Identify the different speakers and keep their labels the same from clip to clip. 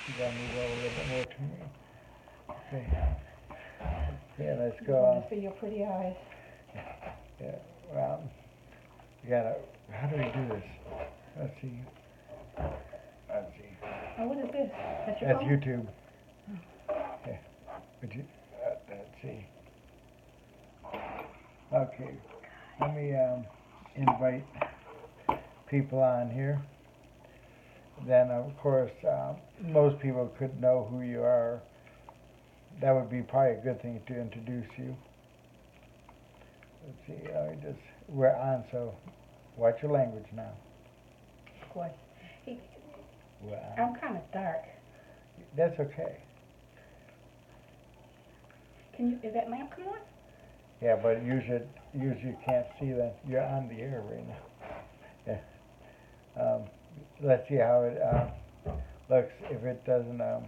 Speaker 1: You gotta move over a little bit more to me. Okay. Yeah, let's
Speaker 2: I
Speaker 1: go.
Speaker 2: want to see your pretty eyes.
Speaker 1: Yeah, well, you gotta, how do we do this? Let's see. Let's see.
Speaker 2: Oh, what is this? That's your
Speaker 1: That's
Speaker 2: phone?
Speaker 1: YouTube. Yeah. But you, let's see. Okay. Let me invite people on here. Then, of course, most people could know who you are. That would be probably a good thing to introduce you. Let's see. We're on, so watch your language now.
Speaker 2: Of course. He,
Speaker 1: We're on.
Speaker 2: I'm kind of dark.
Speaker 1: That's okay.
Speaker 2: Is that lamp come on?
Speaker 1: Yeah, but usually you can't see that. You're on the air right now. Yeah. Let's see how it looks. If it doesn't, let's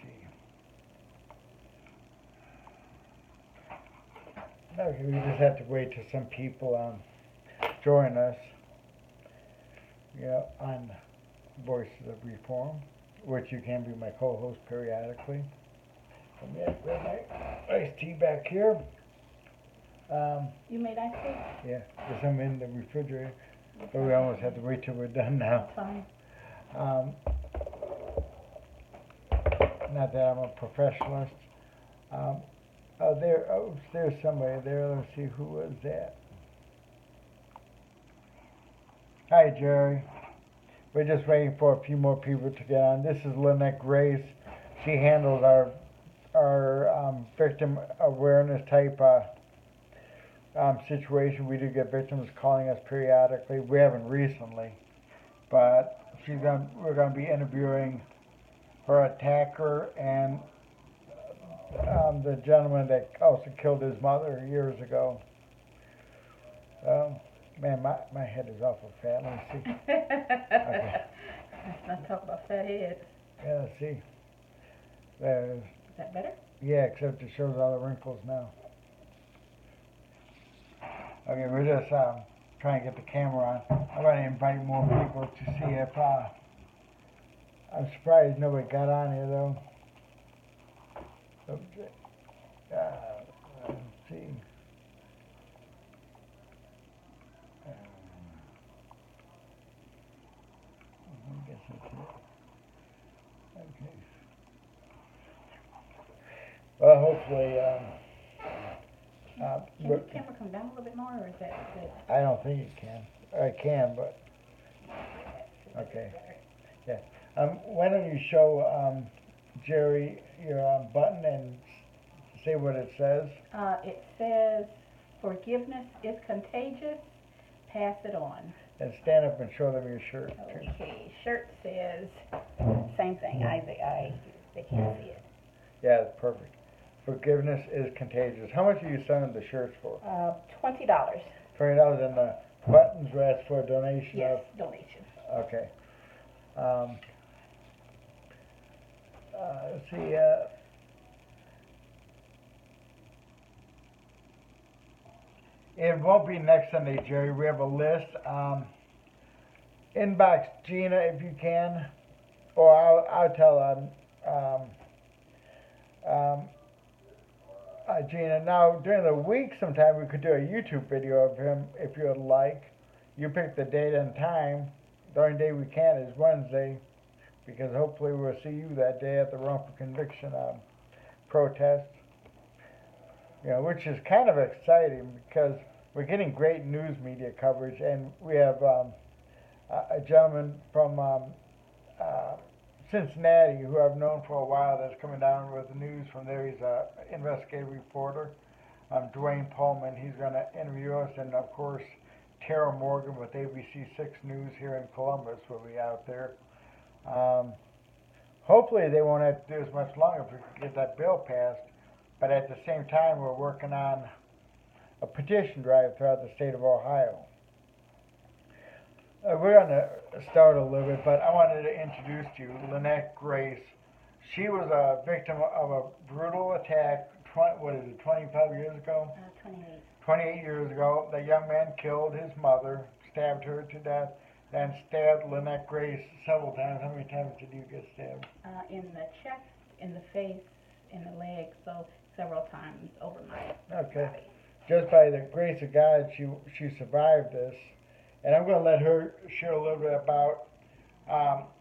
Speaker 1: see. Okay, we just have to wait till some people join us. On Voices of Reform, which you can be my co-host periodically. Let me grab my iced tea back here.
Speaker 2: You made ice cream?
Speaker 1: Yeah, there's some in the refrigerator, but we almost have to wait till we're done now.
Speaker 2: Fine.
Speaker 1: Not that I'm a professionalist. There's somebody there. Let's see, who was that? Hi, Jerry. We're just waiting for a few more people to get on. This is Lynette Grace. She handles our victim awareness type situation. We do get victims calling us periodically. We haven't recently, but we're going to be interviewing her attacker and the gentleman that also killed his mother years ago. Man, my head is awful fat. Let me see. Okay.
Speaker 2: Let's not talk about fat heads.
Speaker 1: Yeah, let's see.
Speaker 2: Is that better?
Speaker 1: Yeah, except it shows all the wrinkles now. Okay, we're just trying to get the camera on. I'm going to invite more people to see if. I'm surprised nobody got on here though. Okay. Let's see. I guess that's it. Okay. Well, hopefully.
Speaker 2: Can the camera come down a little bit more, or is that good?
Speaker 1: I don't think it can. I can, but okay. Yeah. Why don't you show Jerry your button and say what it says?
Speaker 2: It says, "Forgiveness is contagious. Pass it on."
Speaker 1: And stand up and show them your shirt.
Speaker 2: Okay. Shirt says same thing. They can't see it.
Speaker 1: Yeah, that's perfect. Forgiveness is contagious. How much are you selling the shirts for?
Speaker 2: $20.
Speaker 1: $20, and the buttons were asked for a donation.
Speaker 2: Yes, donation.
Speaker 1: Okay. Let's see. It won't be next Sunday, Jerry. We have a list. Inbox Gina if you can, or I'll tell Gina. Now during the week, sometime we could do a YouTube video of him if you would like. You pick the date and time. The only day we can't is Wednesday, because hopefully we'll see you that day at the wrongful conviction protest. Which is kind of exciting because we're getting great news media coverage, and we have a gentleman from Cincinnati who I've known for a while that's coming down with the news from there. He's an investigative reporter. Dwayne Pullman. He's going to interview us, and of course Tara Morgan with ABC 6 News here in Columbus will be out there. Hopefully they won't have to do as much longer if we can get that bill passed. But at the same time, we're working on a petition drive throughout the state of Ohio. We're going to start a little bit, but I wanted to introduce to you Lynette Grace. She was a victim of a brutal attack, 25 years ago?
Speaker 2: 28.
Speaker 1: 28 years ago. The young man killed his mother, stabbed her to death, and stabbed Lynette Grace several times. How many times did you get stabbed?
Speaker 2: In the chest, in the face, in the leg, so several times over my
Speaker 1: Okay.
Speaker 2: body.
Speaker 1: Just by the grace of God, she survived this. And I'm going to let her share a little bit about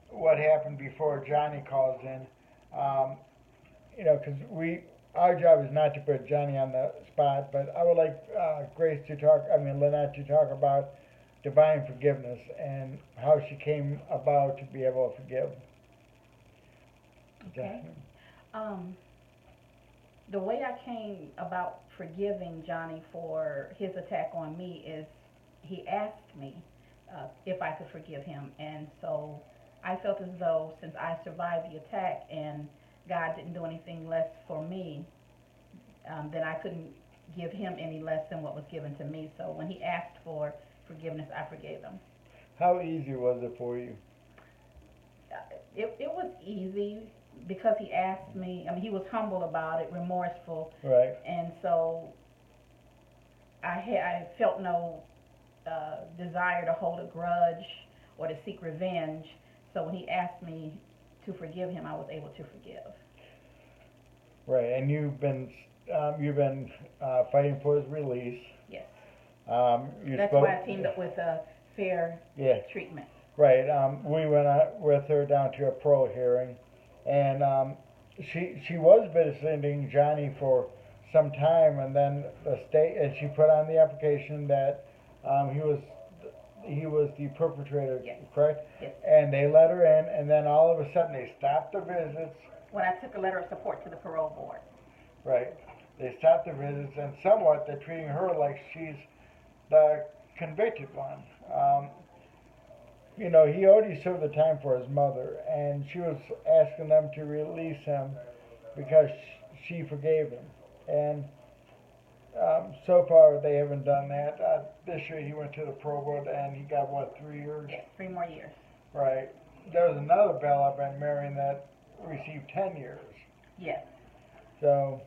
Speaker 1: what happened before Johnny calls in. Um, because our job is not to put Johnny on the spot, but I would like Lynette to talk about divine forgiveness and how she came about to be able to forgive.
Speaker 2: Okay. The way I came about forgiving Johnny for his attack on me is he asked me if I could forgive him, and so I felt as though since I survived the attack and God didn't do anything less for me, then I couldn't give him any less than what was given to me. So when he asked for forgiveness, I forgave him.
Speaker 1: How easy was it for you?
Speaker 2: It was easy because he asked me. I mean, he was humble about it, remorseful,
Speaker 1: Right.
Speaker 2: and so I felt no desire to hold a grudge or to seek revenge. So when he asked me to forgive him, I was able to forgive.
Speaker 1: Right, and you've been fighting for his release.
Speaker 2: Yes.
Speaker 1: You
Speaker 2: That's
Speaker 1: spoke.
Speaker 2: why I teamed up with Fair
Speaker 1: Yeah.
Speaker 2: Treatment.
Speaker 1: Right. We went with her down to a parole hearing, and she was visiting Johnny for some time, and then she put on the application that he was the perpetrator,
Speaker 2: Yes.
Speaker 1: correct?
Speaker 2: Yes.
Speaker 1: And they let her in, and then all of a sudden they stopped the visits.
Speaker 2: When I took a letter of support to the parole board.
Speaker 1: Right. They stopped the visits, and somewhat they're treating her like she's the convicted one. He already served the time for his mother, and she was asking them to release him because she forgave him. And so far, they haven't done that. This year, he went to the parole board, and he got, what, 3 years?
Speaker 2: Yes, 3 more years.
Speaker 1: Right. There was another belle I've been marrying that received 10 years.
Speaker 2: Yes.
Speaker 1: So,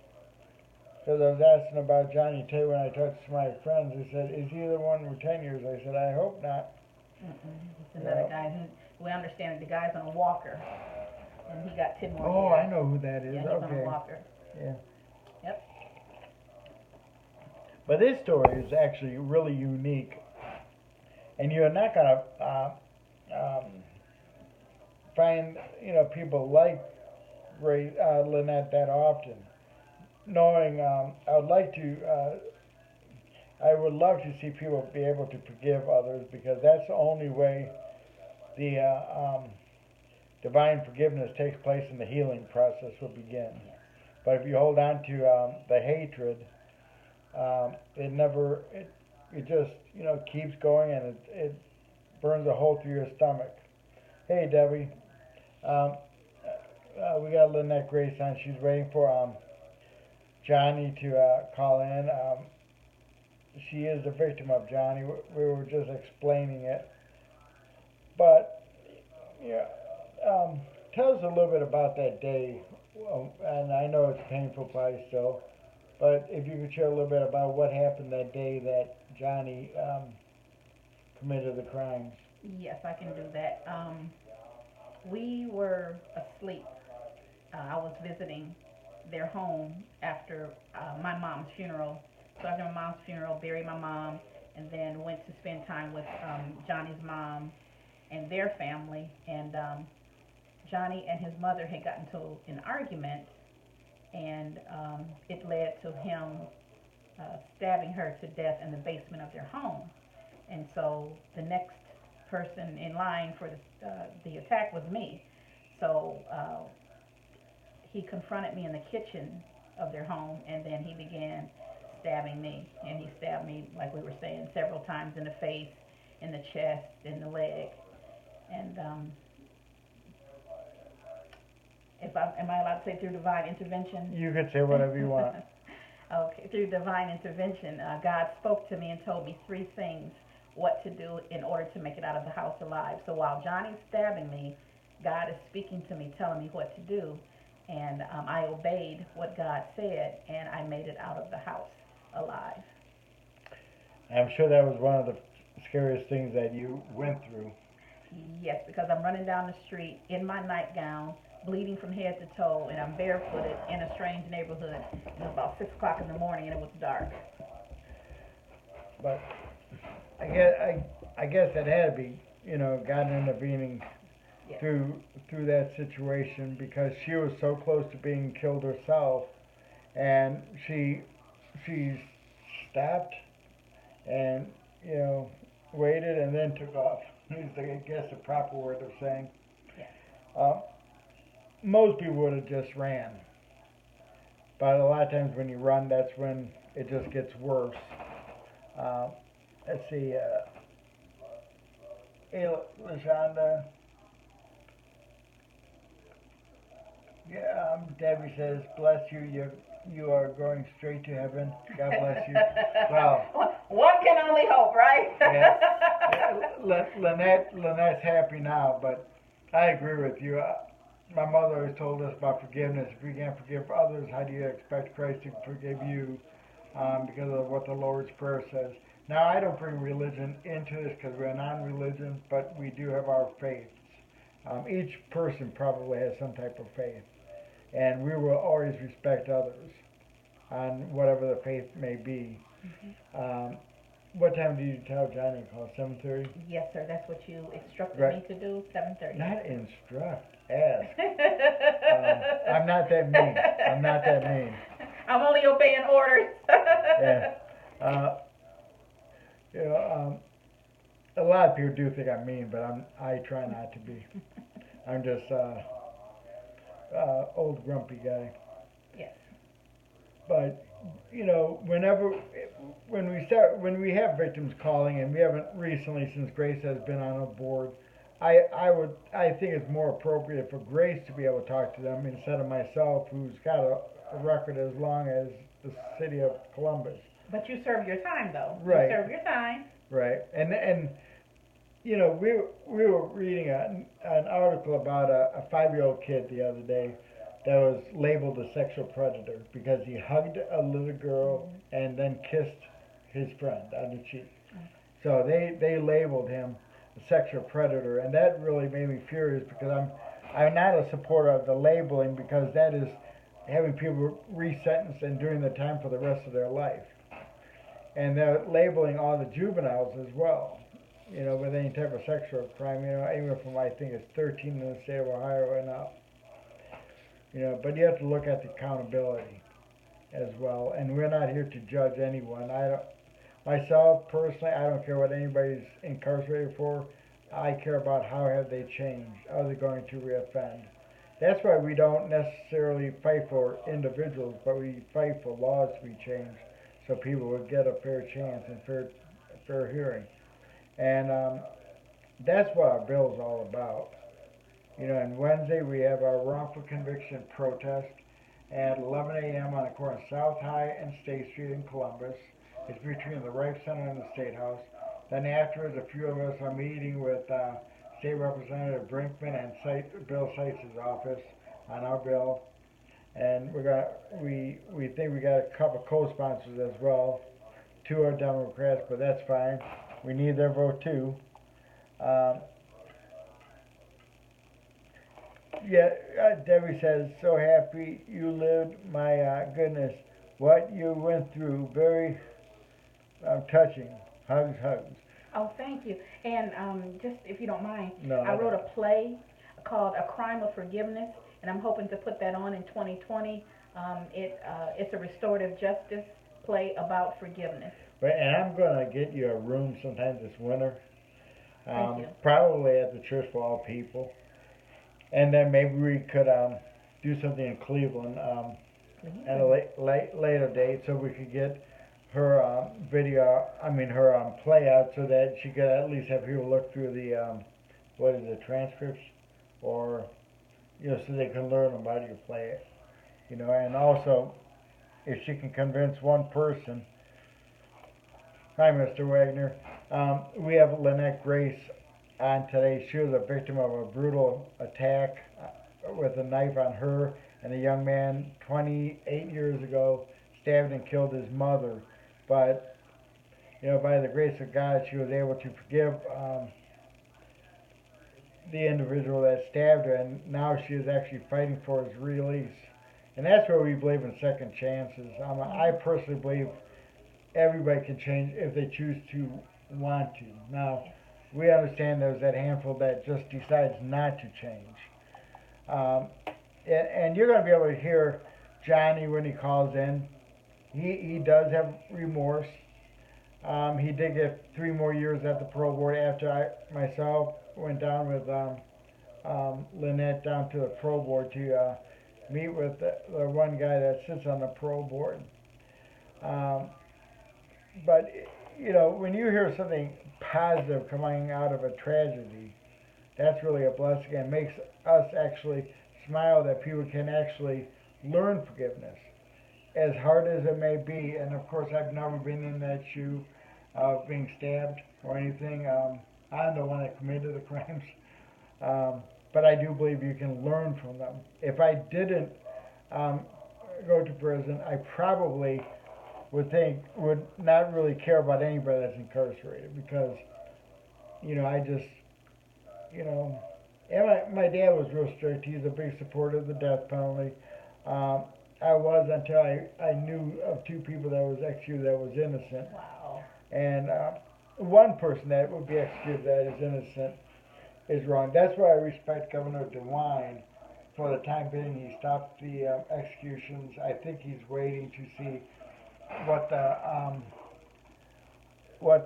Speaker 1: because I was asking about Johnny Tay when I talked to my friends, they said, is he the one with 10 years? I said, I hope not.
Speaker 2: It's another guy who, we understand the guy's on a walker, and he got 10 more
Speaker 1: Oh,
Speaker 2: years.
Speaker 1: I know who that is.
Speaker 2: Yeah, he's
Speaker 1: Okay.
Speaker 2: on a walker.
Speaker 1: Yeah.
Speaker 2: Yep.
Speaker 1: But this story is actually really unique, and you're not gonna find people like Lynette that often. Knowing, I would love to see people be able to forgive others because that's the only way the divine forgiveness takes place and the healing process will begin. But if you hold on to the hatred, it just keeps going and it burns a hole through your stomach. Hey Debbie, we got Lynette Grace on. She's waiting for Johnny to call in. She is the victim of Johnny. We were just explaining it, but yeah. Tell us a little bit about that day, and I know it's painful probably still, but if you could share a little bit about what happened that day that Johnny committed the crimes.
Speaker 2: Yes, I can do that. We were asleep. I was visiting their home after my mom's funeral. So after my mom's funeral, buried my mom, and then went to spend time with Johnny's mom and their family. And Johnny and his mother had gotten into an argument, and it led to him stabbing her to death in the basement of their home. And so the next person in line for the attack was me. So he confronted me in the kitchen of their home, and then he began stabbing me. And he stabbed me, like we were saying, several times in the face, in the chest, in the leg. And am I allowed to say through divine intervention?
Speaker 1: You could say whatever you want.
Speaker 2: Okay, through divine intervention, God spoke to me and told me 3 things what to do in order to make it out of the house alive. So while Johnny's stabbing me, God is speaking to me, telling me what to do, and I obeyed what God said, and I made it out of the house alive.
Speaker 1: I'm sure that was one of the scariest things that you went through.
Speaker 2: Yes, because I'm running down the street in my nightgown, bleeding from head to toe, and I'm barefooted in a strange neighborhood. It was about 6 o'clock in the morning, and it was dark.
Speaker 1: But I guess it had to be, God intervening
Speaker 2: Yes.
Speaker 1: through that situation because she was so close to being killed herself, and she stopped and you know waited and then took off. Is I guess the proper word of saying.
Speaker 2: Yes.
Speaker 1: Uh, Most people would have just ran, but a lot of times when you run, that's when it just gets worse. Uh, let's see, hey, Lashonda. Yeah, Debbie says, "Bless you. You are going straight to heaven. God bless you." Well,
Speaker 2: one can only hope, right?
Speaker 1: yeah. Lynette's happy now, but I agree with you. My mother always told us about forgiveness. If you can't forgive others, how do you expect Christ to forgive you? Because of what the Lord's Prayer says. Now, I don't bring religion into this because we're non-religion, but we do have our faiths. Each person probably has some type of faith, and we will always respect others on whatever the faith may be. Um, what time do you tell Johnny to call? 7:30?
Speaker 2: Yes, sir. That's what you instructed
Speaker 1: Right.
Speaker 2: me to do. 7:30.
Speaker 1: Not instruct, ask. I'm not that mean. I'm not that mean.
Speaker 2: I'm only obeying orders.
Speaker 1: Yeah. Uh, a lot of people do think I'm mean, but I try not to be. I'm just old grumpy guy.
Speaker 2: Yes.
Speaker 1: But when we have victims calling, and we haven't recently since Grace has been on a board, I think it's more appropriate for Grace to be able to talk to them instead of myself, who's got a record as long as the city of Columbus.
Speaker 2: But you serve your time, though.
Speaker 1: Right.
Speaker 2: You serve your time.
Speaker 1: Right. And we were reading an article about a 5-year-old kid the other day that was labeled a sexual predator because he hugged a little girl and then kissed his friend on the cheek. So they labeled him a sexual predator, and that really made me furious because I'm not a supporter of the labeling because that is having people resentenced and doing the time for the rest of their life. And they're labeling all the juveniles as well, with any type of sexual crime, anywhere from I think it's 13 in the state of Ohio and up. But you have to look at the accountability as well. And we're not here to judge anyone. Myself personally, I don't care what anybody's incarcerated for. I care about how have they changed. Are they going to reoffend? That's why we don't necessarily fight for individuals, but we fight for laws to be changed so people would get a fair chance and fair hearing. And that's what our bill is all about. And Wednesday we have our wrongful conviction protest at 11 a.m. on the corner of South High and State Street in Columbus. It's between the Rife Center and the State House. Then afterwards, a few of us are meeting with State Representative Brinkman and Bill Seitz' office on our bill. And we think we got a couple co-sponsors as well. 2 are Democrats, but that's fine. We need their vote too. Debbie says, so happy you lived. My goodness, what you went through, very touching. Hugs, hugs.
Speaker 2: Oh, thank you. And just if you don't mind,
Speaker 1: No,
Speaker 2: I wrote a play called A Crime of Forgiveness, and I'm hoping to put that on in 2020. It's a restorative justice play about forgiveness.
Speaker 1: Right, and I'm going to get you a room sometime this winter.
Speaker 2: Thank you.
Speaker 1: Probably at the Church for All People. And then maybe we could do something in Cleveland at a later date so we could get her her play out so that she could at least have people look through the transcripts or, so they can learn about you play it. And also, if she can convince one person. Hi, Mr. Wagner. We have Lynette Grace on today. She was a victim of a brutal attack with a knife on her and a young man 28 years ago stabbed and killed his mother. But, by the grace of God, she was able to forgive the individual that stabbed her, and now she is actually fighting for his release. And that's where we believe in second chances. I personally believe everybody can change if they choose to want to. Now, we understand there's that handful that just decides not to change. Um, and you're going to be able to hear Johnny when he calls in. He does have remorse. He did get 3 more years at the parole board after I myself went down with Lynette down to the parole board to meet with the one guy that sits on the parole board. Um, but when you hear something positive coming out of a tragedy, that's really a blessing and makes us actually smile that people can actually learn forgiveness, as hard as it may be. And of course, I've never been in that shoe of being stabbed or anything. I'm the one that committed the crimes. But I do believe you can learn from them. If I didn't um, go to prison, I probably would not really care about anybody that's incarcerated because I just and my dad was real strict. He's a big supporter of the death penalty. Um, I was until I knew of 2 people that was executed that was innocent.
Speaker 2: Wow.
Speaker 1: And one person that would be executed that is innocent is wrong. That's why I respect Governor DeWine. For the time being, he stopped the executions. I think he's waiting to see what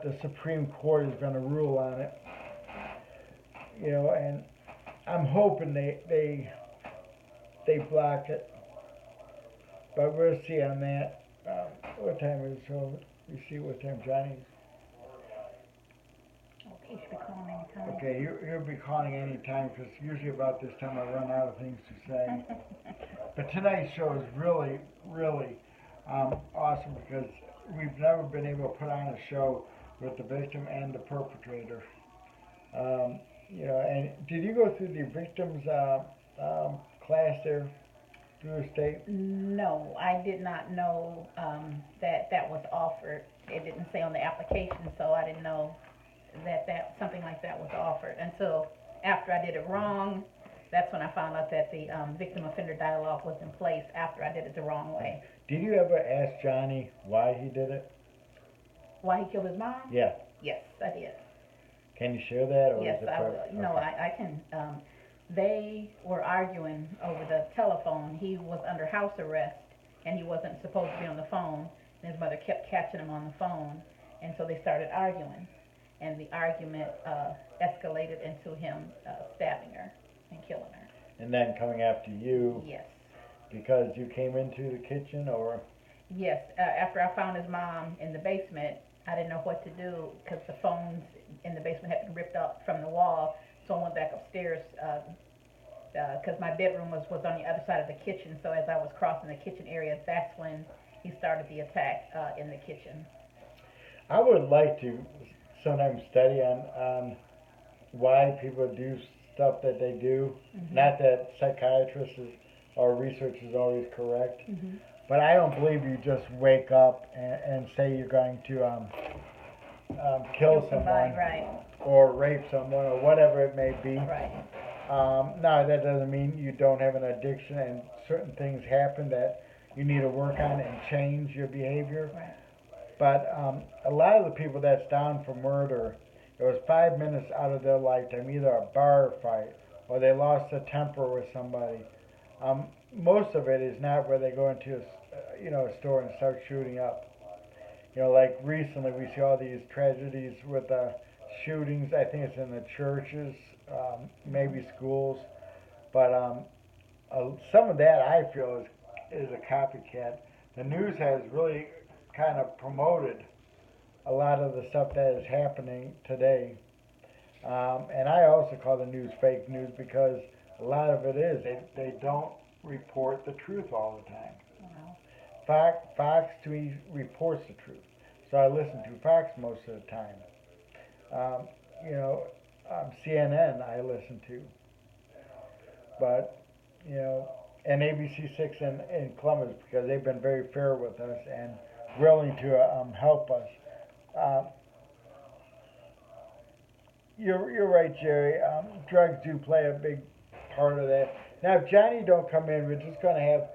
Speaker 1: the Supreme Court is going to rule on it. And I'm hoping they block it, but we'll see on that. What time is it? So we see what time Johnny's.
Speaker 2: Okay, you should be calling anytime.
Speaker 1: Okay, you'll be calling any time because usually about this time I run out of things to say. But tonight's show is really, really awesome because we've never been able to put on a show with the victim and the perpetrator. And did you go through the victims class there through the state?
Speaker 2: No, I did not know that was offered. It didn't say on the application, so I didn't know that something like that was offered until after I did it wrong. That's when I found out that the victim offender dialogue was in place after I did it the wrong way.
Speaker 1: Did you ever ask Johnny why he did it?
Speaker 2: Why he killed his mom?
Speaker 1: Yeah.
Speaker 2: Yes, I did.
Speaker 1: Can you share that? Or
Speaker 2: Yes,
Speaker 1: is it
Speaker 2: I will.
Speaker 1: okay.
Speaker 2: No, I can. They were arguing over the telephone. He was under house arrest, and he wasn't supposed to be on the phone. And his mother kept catching him on the phone, and so they started arguing. And the argument escalated into him stabbing her and killing her.
Speaker 1: And then coming after you?
Speaker 2: Yes.
Speaker 1: Because you came into the kitchen, or?
Speaker 2: Yes. After I found his mom in the basement, I didn't know what to do because the phones in the basement had been ripped up from the wall. So I went back upstairs because my bedroom was on the other side of the kitchen. So as I was crossing the kitchen area, that's when he started the attack in the kitchen.
Speaker 1: I would like to sometimes study on why people do stuff that they do. Mm-hmm. Not that psychiatrists or research is always correct. Mm-hmm. But I don't believe you just wake up and say you're going to kill someone,
Speaker 2: right,
Speaker 1: or rape someone, or whatever it may be.
Speaker 2: Right.
Speaker 1: Now, that doesn't mean you don't have an addiction and certain things happen that you need to work on and change your behavior.
Speaker 2: Right.
Speaker 1: But a lot of the people that's down for murder, it was 5 minutes out of their lifetime, either a bar fight or they lost a temper with somebody. Most of it is not where they go into a store and start shooting up. Like recently we see all these tragedies with shootings. I think it's in the churches, maybe schools. But some of that I feel is a copycat. The news has really kind of promoted a lot of the stuff that is happening today. And I also call the news fake news because a lot of it is. They don't report the truth all the time.
Speaker 2: Wow.
Speaker 1: Fox to me reports the truth. So I listen to Fox most of the time. CNN I listen to. But, and ABC6 in Columbus because they've been very fair with us and willing to help us. you're right, Jerry. Drugs do play a big part of that. Now, if Johnny don't come in, we're just gonna have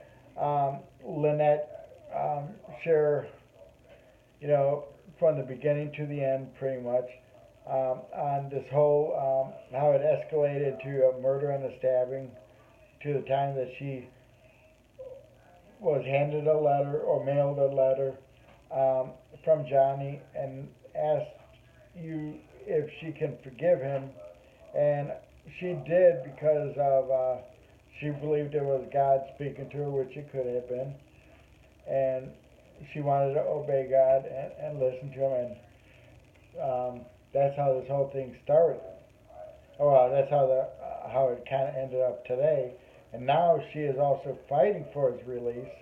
Speaker 1: Lynette share, you know, from the beginning to the end, pretty much, on this whole how it escalated to a murder and a stabbing, to the time that she was handed a letter or mailed a letter from Johnny and asked you if she can forgive him, and she did because of she believed it was God speaking to her, which it could have been, and she wanted to obey God and listen to him, and that's how this whole thing started. Oh, well, that's how it kind of ended up today, and now she is also fighting for his release,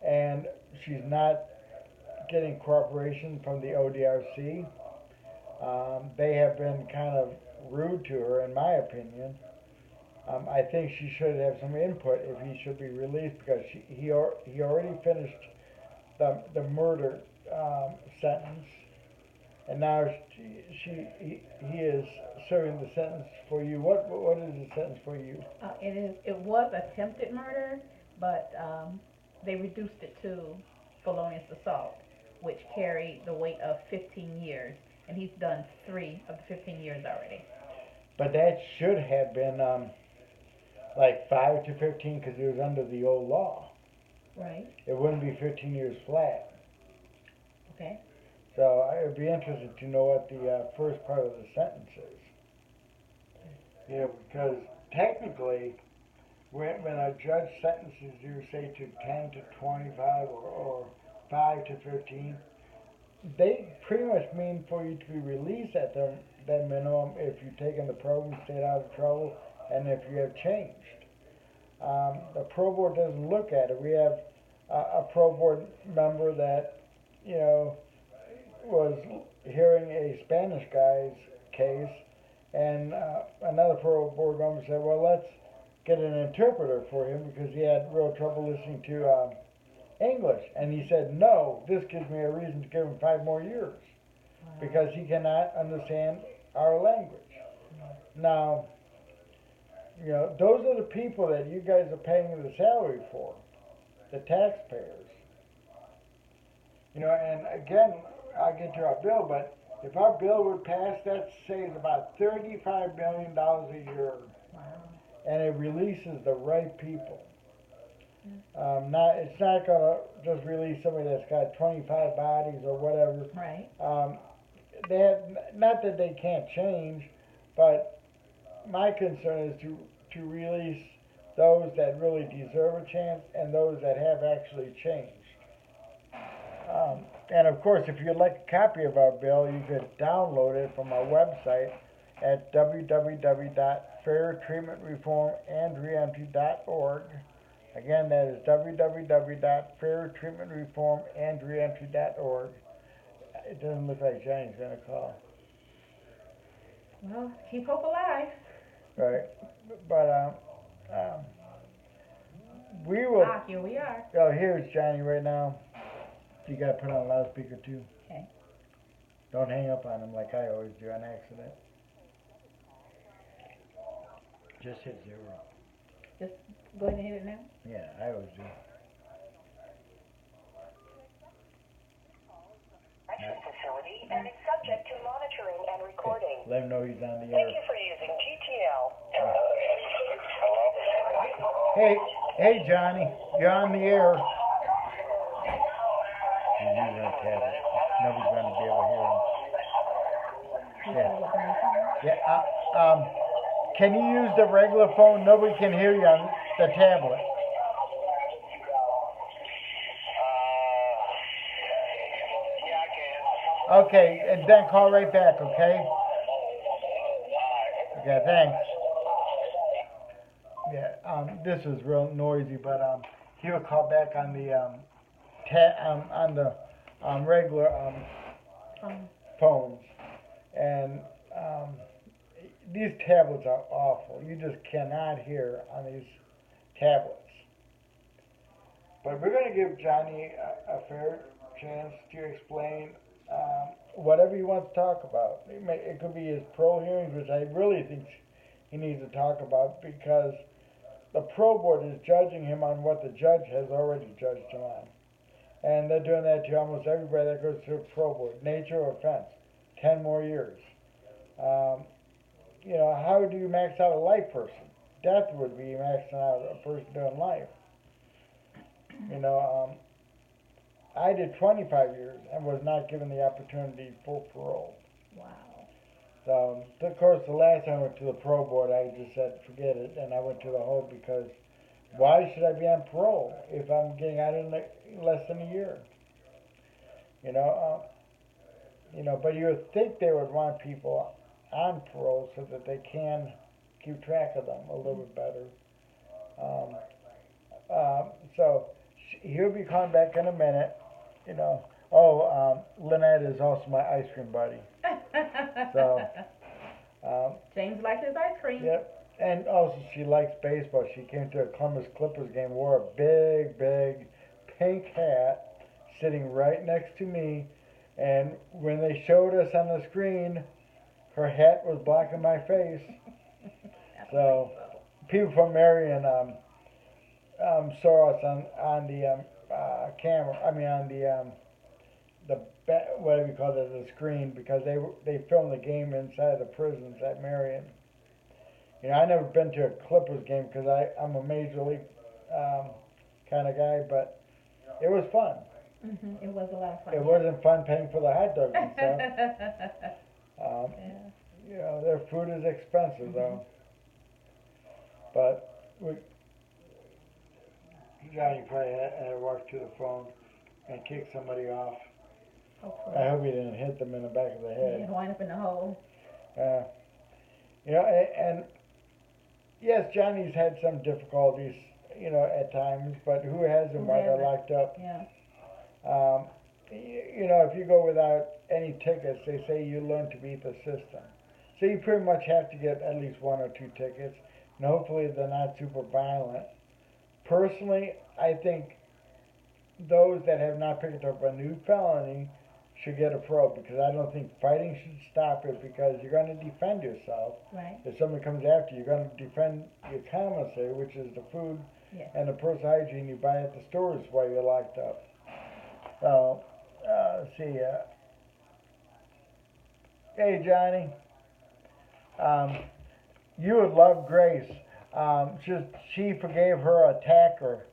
Speaker 1: and she's not getting cooperation from the ODRC. They have been kind of rude to her, in my opinion. I think she should have some input if he should be released, because he already finished the murder sentence, and now he is serving the sentence for you. What is the sentence for you?
Speaker 2: It was attempted murder, but they reduced it to felonious assault, which carried the weight of 15 years, and he's done 3 of the 15 years already.
Speaker 1: But that should have been like 5 to 15, because it was under the old law.
Speaker 2: Right.
Speaker 1: It wouldn't be 15 years flat.
Speaker 2: Okay.
Speaker 1: So I would be interested to know what the first part of the sentence is. Yeah, because technically, when a judge sentences you, say, to 10 to 25 or 5 to 15, they pretty much mean for you to be released at the minimum if you've taken the probe and stayed out of trouble, and if you have changed. The pro board doesn't look at it. We have a pro board member that, you know, was hearing a Spanish guy's case, and another pro board member said, well, let's get an interpreter for him because he had real trouble listening to English. And he said, no, this gives me a reason to give him 5 more years because he cannot understand our language. Now, you know, those are the people that you guys are paying the salary for, the taxpayers. You know, and again, I'll get to our bill, but if our bill would pass, that saves about $35 million a year.
Speaker 2: Wow.
Speaker 1: And it releases the right people. It's not gonna just release somebody that's got 25 bodies or whatever.
Speaker 2: Right.
Speaker 1: They have, not that they can't change, but my concern is to release those that really deserve a chance and those that have actually changed. And of course, if you'd like a copy of our bill, you could download it from our website at www.fairtreatmentreformandreentry.org. Again, that is www.fairtreatmentreformandreentry.org. It doesn't look like Johnny's going to call.
Speaker 2: Well, keep hope alive.
Speaker 1: Right. But we will.
Speaker 2: Here we are.
Speaker 1: Oh, here's Johnny right now. You got to put on loudspeaker too.
Speaker 2: Okay.
Speaker 1: Don't hang up on him like I always do on accident. Just hit 0.
Speaker 2: Just go ahead and hit it now.
Speaker 1: Yeah, I always do.
Speaker 3: Facility and is subject to monitoring and recording.
Speaker 1: Okay. Let him know he's on the air.
Speaker 3: Thank you for using GTL.
Speaker 1: Hey, Johnny, you're on the air. He's using a tablet. Nobody's going to be able to hear him. Yeah. Can you use the regular phone? Nobody can hear you on the tablet.
Speaker 3: Yeah, I can.
Speaker 1: Okay, and then call right back, okay? Okay, thanks. Yeah, this is real noisy, but he'll call back on the regular phones, and these tablets are awful. You just cannot hear on these tablets. But we're going to give Johnny a fair chance to explain whatever he wants to talk about. It could be his parole hearings, which I really think he needs to talk about because the parole board is judging him on what the judge has already judged him on. And they're doing that to almost everybody that goes to a parole board. Nature or offense, 10 more years. Um, how do you max out a life person? Death would be maxing out a person doing life. You know, I did 25 years and was not given the opportunity for parole.
Speaker 2: Wow.
Speaker 1: So, of course, the last time I went to the parole board, I just said, forget it, and I went to the whole because why should I be on parole if I'm getting out in less than a year? You know, but you would think they would want people on parole so that they can keep track of them a little bit better. Um, so he'll be coming back in a minute. Lynette is also my ice cream buddy. So,
Speaker 2: James likes his ice cream.
Speaker 1: yep. And also she likes baseball. She came to a Columbus Clippers game, wore a big, big pink hat, sitting right next to me. And when they showed us on the screen, her hat was blocking my face. So people from Marion saw us on the camera. I mean on the whatever you call it, the screen, because they filmed the game inside the prisons at Marion. I never been to a Clippers game because I'm a major league kind of guy, but it was fun.
Speaker 2: It was a lot of fun.
Speaker 1: It wasn't fun paying for the hot dogs and stuff. Their food is expensive though. But Johnny probably had to walk to the phone and kick somebody off.
Speaker 2: Hopefully.
Speaker 1: I hope he didn't hit them in the back of the head.
Speaker 2: Yeah, wind up in the hole.
Speaker 1: And yes, Johnny's had some difficulties, at times, but who hasn't while they're locked up?
Speaker 2: Yeah.
Speaker 1: If you go without any tickets, they say you learn to beat the system. So you pretty much have to get at least 1 or 2 tickets, and hopefully they're not super violent. Personally, I think those that have not picked up a new felony should get a parole, because I don't think fighting should stop it, because you're going to defend yourself.
Speaker 2: Right.
Speaker 1: If somebody comes after you, you're going to defend your commissary, which is the food and the personal hygiene you buy at the stores while you're locked up. So, let's see. Hey, Johnny. You would love Grace. She forgave her attacker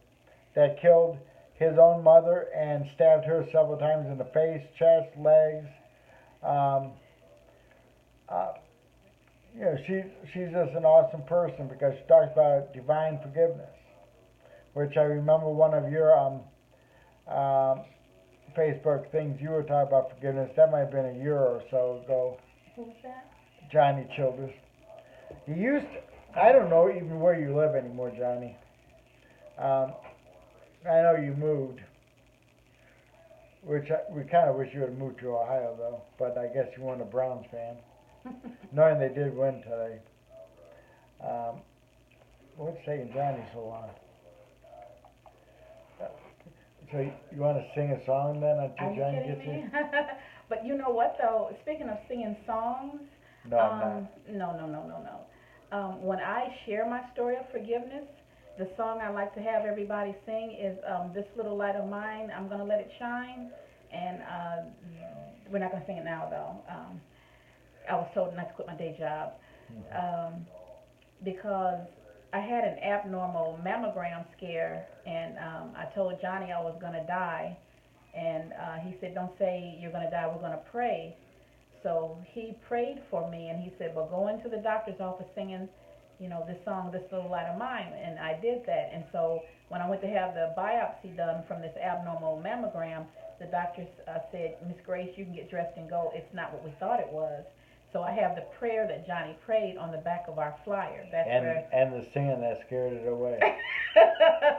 Speaker 1: that killed his own mother and stabbed her several times in the face, chest, legs. She's just an awesome person because she talks about divine forgiveness, which I remember one of your Facebook things you were talking about forgiveness. That might have been a year or so ago.
Speaker 2: Who was that?
Speaker 1: Johnny Childers. I don't know even where you live anymore, Johnny. I know you moved, which we kind of wish you had moved to Ohio, though. But I guess you weren't a Browns fan, knowing they did win today. What's taking Johnny so long? So you want to sing a song then until Johnny gets here?
Speaker 2: But you know what though? Speaking of singing songs,
Speaker 1: No, I'm not.
Speaker 2: No. When I share my story of forgiveness, the song I like to have everybody sing is "This Little Light of Mine, I'm Gonna Let It Shine," and we're not gonna sing it now though. I was told not to quit my day job because I had an abnormal mammogram scare, and I told Johnny I was gonna die, and he said, "Don't say you're gonna die. We're gonna pray." So he prayed for me, and he said, "Well, go into the doctor's office singing, this song, 'This Little Light of Mine,'" and I did that. And so when I went to have the biopsy done from this abnormal mammogram, the doctor said, "Miss Grace, you can get dressed and go. It's not what we thought it was." So I have the prayer that Johnny prayed on the back of our flyer. That's
Speaker 1: and the singing that scared it away.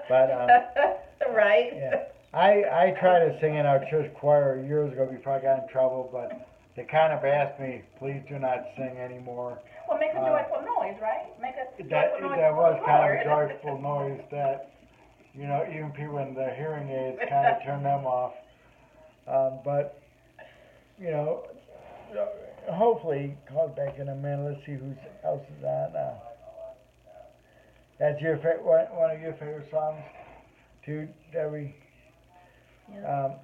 Speaker 1: But
Speaker 2: right.
Speaker 1: Yeah, I tried to sing in our church choir years ago before I got in trouble, but they kind of asked me, please do not sing anymore.
Speaker 2: Well, make a joyful noise, right? Make a joyful noise.
Speaker 1: That was
Speaker 2: for the
Speaker 1: kind
Speaker 2: Lord.
Speaker 1: of a joyful noise that, even people in the hearing aids kind of turned them off. But you know, hopefully calls back in a minute. Let's see who else is on. That's your one of your favorite songs, too, Debbie.
Speaker 2: Yeah.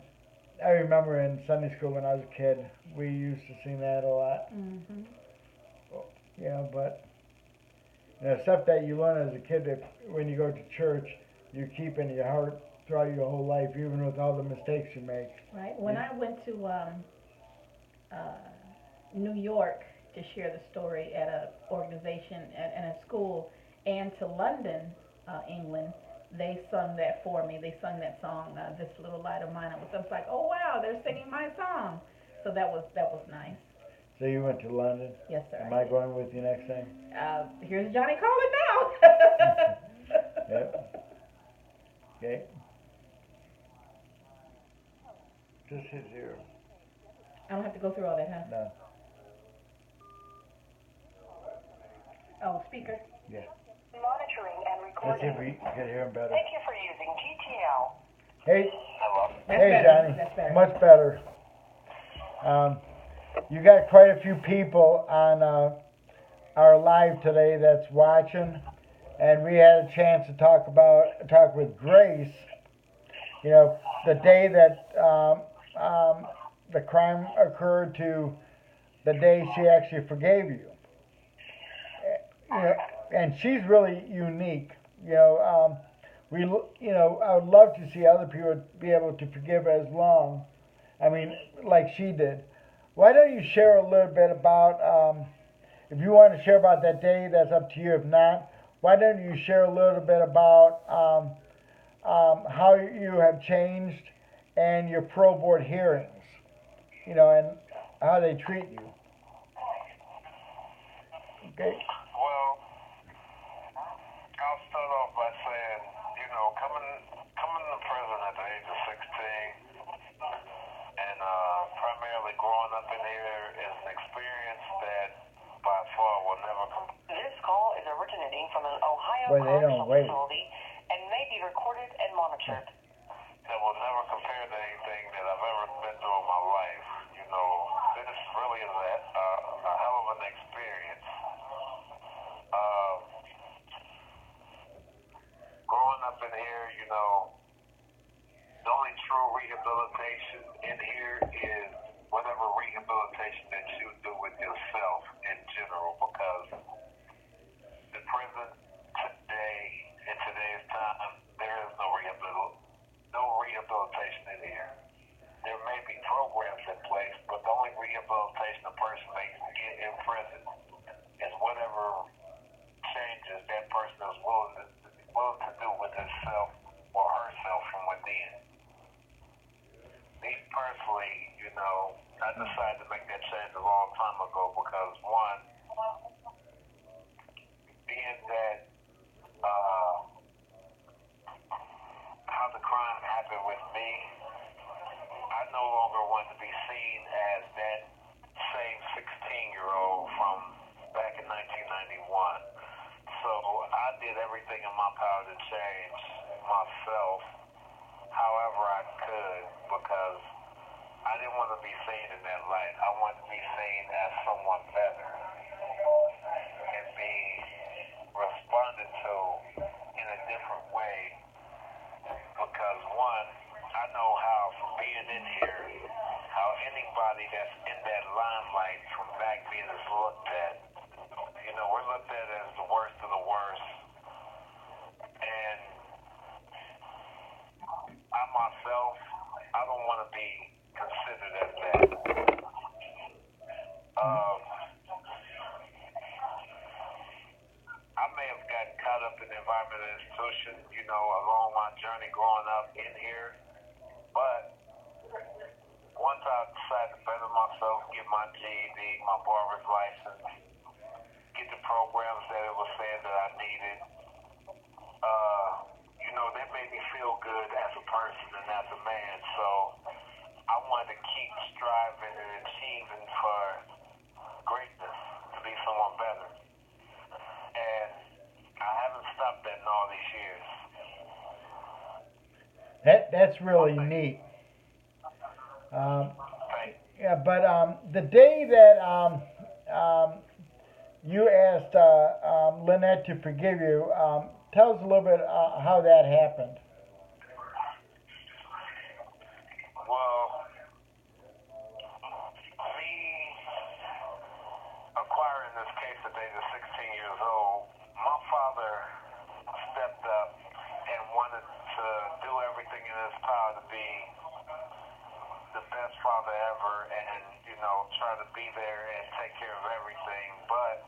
Speaker 1: I remember in Sunday school when I was a kid, we used to sing that a lot.
Speaker 2: Mhm.
Speaker 1: Yeah, but stuff that you learn as a kid that when you go to church, you keep in your heart throughout your whole life, even with all the mistakes you make.
Speaker 2: Right. When I went to uh, New York to share the story at a organization at a school, and to London, England, they sung that for me. They sung that song, "This Little Light of Mine." I was like, oh wow, they're singing my song. So that was nice.
Speaker 1: So you went to London.
Speaker 2: Yes, sir.
Speaker 1: Am I going with you next time?
Speaker 2: Here's Johnny calling now.
Speaker 1: Yep. Okay. Just hit zero.
Speaker 2: I don't have to go through all that, huh?
Speaker 1: No.
Speaker 2: Oh, speaker.
Speaker 1: Yeah.
Speaker 3: Monitoring and
Speaker 1: Let's see
Speaker 3: recording.
Speaker 1: if we can hear him better.
Speaker 3: Thank you for using GTL.
Speaker 1: Hey,
Speaker 2: That's
Speaker 1: hey,
Speaker 2: better.
Speaker 1: Johnny.
Speaker 2: That's better.
Speaker 1: Much better. You got quite a few people on our live today that's watching, and we had a chance to talk with Grace. You know, the day that the crime occurred to the day she actually forgave you. You know, and she's really unique. You know, I would love to see other people be able to forgive as long. I mean, like she did. Why don't you share a little bit about, if you want to share about that day, that's up to you. If not, why don't you share a little bit about how you have changed and your pro board hearings, and how they treat you. Okay.
Speaker 4: Well, I'll start off by saying, coming to prison at the age of 16 and primarily growing up in here is an experience that by far will never
Speaker 3: This call is originating from an Ohio
Speaker 1: Boy, they don't
Speaker 3: correctional
Speaker 1: wait.
Speaker 3: facility and may be recorded and monitored.
Speaker 4: that will never compare to anything that I've ever been through in my life. This really is a hell of an experience. Growing up in here, the only true rehabilitation in here is whatever rehabilitation that you do with yourself in general, because the prison today, in today's time, there is no rehabilitation in here. There may be programs in place, but the only rehabilitation a person may get in prison is whatever changes that person is willing to do with himself or herself from within. Me personally, I decided to make that change a long time ago because one, being that how the crime happened with me, I no longer want to be seen as that same 16-year-old from back in 1991. So I did everything in my power to change myself however I could because I didn't want to be seen in that light. I wanted to be seen as someone better and be responded to in a different way because one, I know how from being in here, how anybody that's in that limelight from back then is looked at. We're looked at as the worst of the worst. And I myself, I don't want to be considered as that. I may have gotten caught up in the environment and institution, along my journey growing up in here. But once I decided to better myself, get my GED, my barber's license, get the programs that it was saying that I needed, that made me feel good as a person and as a man. So I wanted to keep striving and achieving for greatness, to be someone better. And I haven't stopped that in all these years.
Speaker 1: That's really neat. Yeah, but the day that you asked Lynette to forgive you, tell us a little bit how that happened.
Speaker 4: Well, me acquiring this case at the age of 16 years old, my father stepped up and wanted to do everything in his power to be the best father ever and, try to be there and take care of everything. But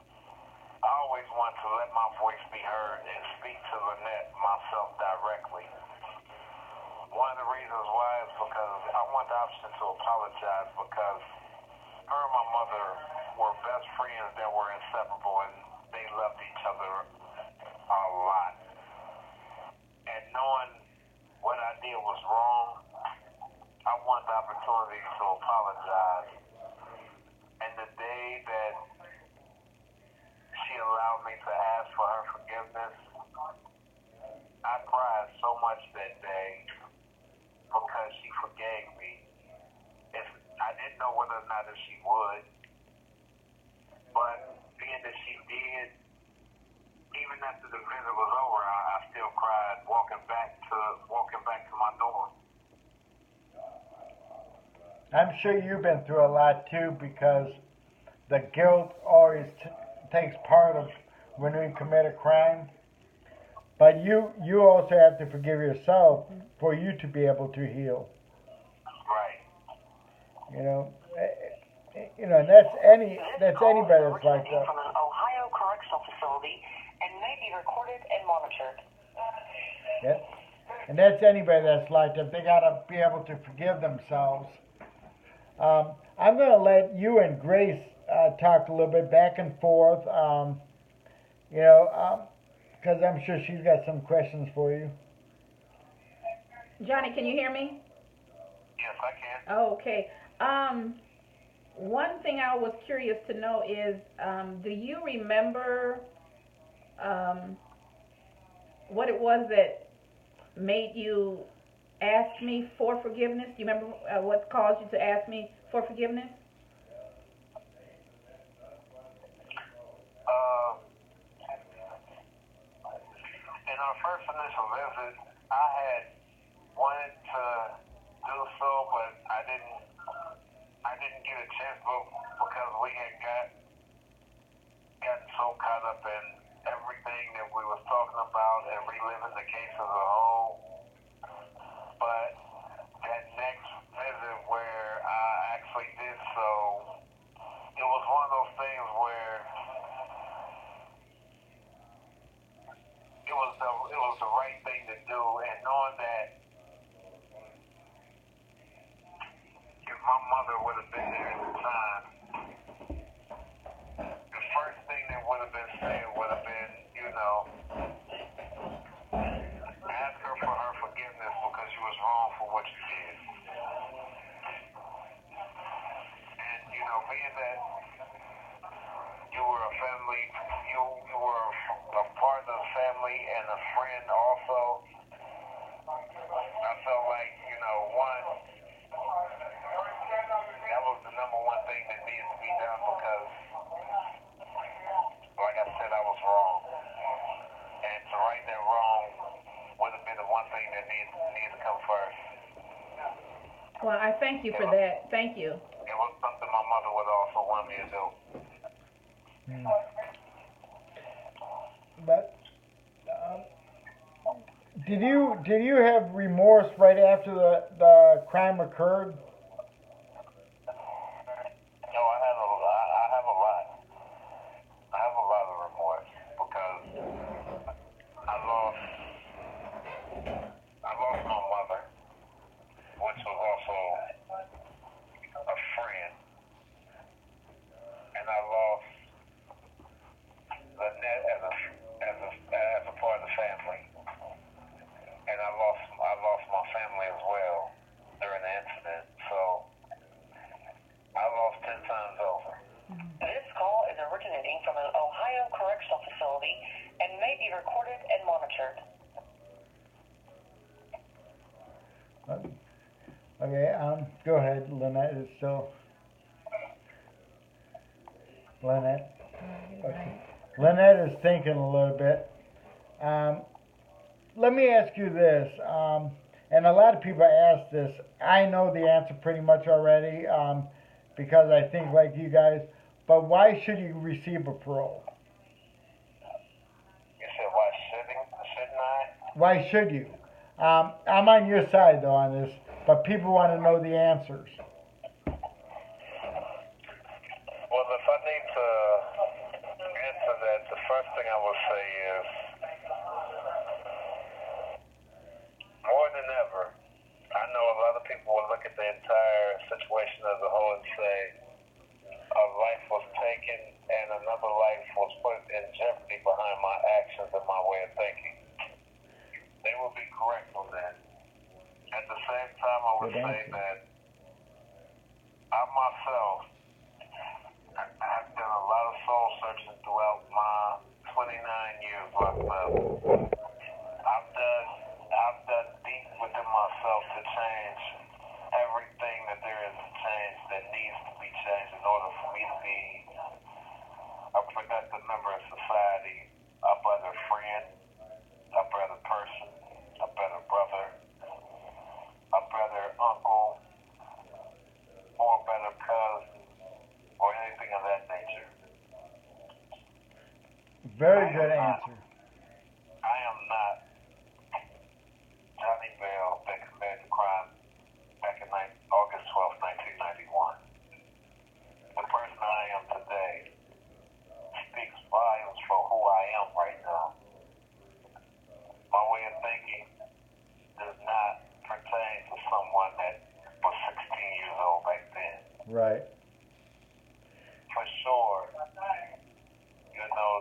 Speaker 4: I always wanted to let my voice be heard and speak to Lynette myself directly. One of the reasons why is because I want the option to apologize because her and my mother were best friends that were inseparable and they loved each other a lot. And knowing what I did was wrong, I want the opportunity to apologize. And the day that she allowed me to ask for her forgiveness, I cried so much that day because she forgave me. If I didn't know whether or not if she would, but being that she did, even after the visit was over, I still cried walking back to my door.
Speaker 1: I'm sure you've been through a lot too, because the guilt always takes part of when we commit a crime. But you also have to forgive yourself for you to be able to heal.
Speaker 4: Right.
Speaker 1: You know, and that's anybody that's like
Speaker 3: originating
Speaker 1: that.
Speaker 3: from an Ohio correctional facility and may be recorded and monitored.
Speaker 1: Yeah. And that's anybody that's like that. They gotta be able to forgive themselves. I'm gonna let you and Grace talk a little bit back and forth. Because I'm sure she's got some questions for you.
Speaker 2: Johnny, can you hear me?
Speaker 4: Yes, I can.
Speaker 2: Oh, okay. One thing I was curious to know is, do you remember what it was that made you ask me for forgiveness? Do you remember what caused you to ask me for forgiveness?
Speaker 4: In our first initial visit, I had wanted to do so, but I didn't get a chance because we had gotten so caught up in everything that we was talking about and reliving the case as a whole. But that next visit where I actually did so, it was one of those things where it was the right thing to do, and knowing that if my mother would have been there at the time, the first thing that would have been said would have been, ask her for her forgiveness because you was wrong for what you did. And being that you were a family, you were a part of the family and a friend also. I felt like, one, that was the number one thing that needed to be done because, like I said, I was wrong. And to right that wrong would have been the one thing that needed to come first.
Speaker 2: Well, I thank you for that. Thank you.
Speaker 4: It was something my mother would also want me to do.
Speaker 1: Hmm. But did you have remorse right after the crime occurred?
Speaker 4: No, I have a lot. I have a lot of remorse because I lost my mother, which was also a friend, and I lost Lynette as a part of the family, and I lost my family as well during the incident. So I lost 10 times over.
Speaker 3: This call is originating from an Ohio correctional facility and may be recorded and monitored.
Speaker 1: Okay, go ahead, Lynette. It's still. Lynette.
Speaker 2: Right.
Speaker 1: Lynette is thinking a little bit. Um, Let me ask you this, and a lot of people ask this. I know the answer pretty much already, because I think like you guys. But why should you receive a parole?
Speaker 4: You said why shouldn't I?
Speaker 1: Why should you? I'm on your side though on this, but people want to know the answers.
Speaker 4: Well, if I need to answer that, the first thing I will say is, more than ever, I know a lot of people will look at the entire situation as a whole and say, a life was taken and another life was put in jeopardy behind my actions and my way of thinking. They will be correct on that. At the same time, I would say that I myself, I've done a lot of soul searching throughout my 29 years locked up. I've done deep within myself to change everything that there is to change that needs to be changed in order for me to be a productive member of society, a better friend, a better person, a better brother, a better uncle, or a better cousin, or anything of that nature.
Speaker 1: Very good answer.
Speaker 4: I am not Johnny Bell that committed the crime back in August 12th, 1991. The person I am today speaks volumes for who I am right now. My way of thinking does not pertain to someone that was 16 years old back then.
Speaker 1: Right.
Speaker 4: For sure,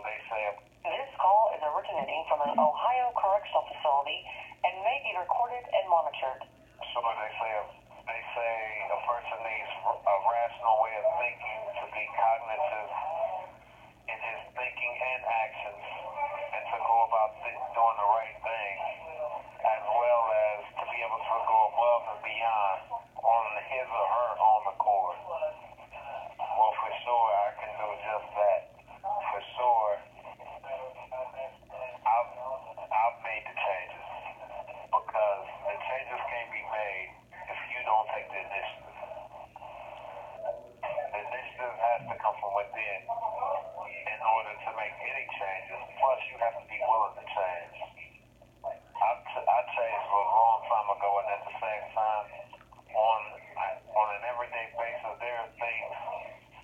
Speaker 4: they say
Speaker 3: This call is originating from an Ohio correctional facility and may be recorded and monitored.
Speaker 4: they say a person needs a rational way of thinking to be cognitive in his thinking and actions, and to go about doing the right thing, as well as to be able to go above and beyond on his or her own accord. Well, for sure, I can do just that. For sure, I've made the changes, because the changes can't be made if you don't take the initiative. The initiative has to come from within in order to make any changes. Plus, you have to be willing to change. I changed a long time ago, and at the same time, on an everyday basis, there are things,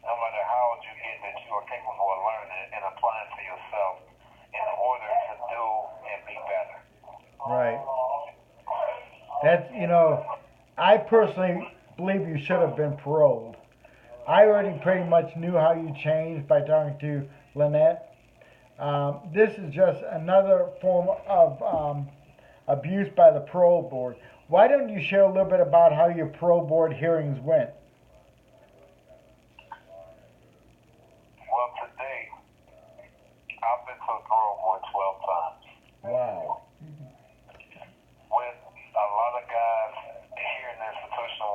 Speaker 4: no matter how old you get, that you are capable of learning and applying to yourself in order to do and be better.
Speaker 1: Right. I personally believe you should have been paroled. I already pretty much knew how you changed by talking to Lynette. This is just another form of abuse by the parole board. Why don't you share a little bit about how your parole board hearings went?
Speaker 4: Well, to date, I've been to the parole board 12 times.
Speaker 1: Wow.
Speaker 4: With a lot of guys here in the institution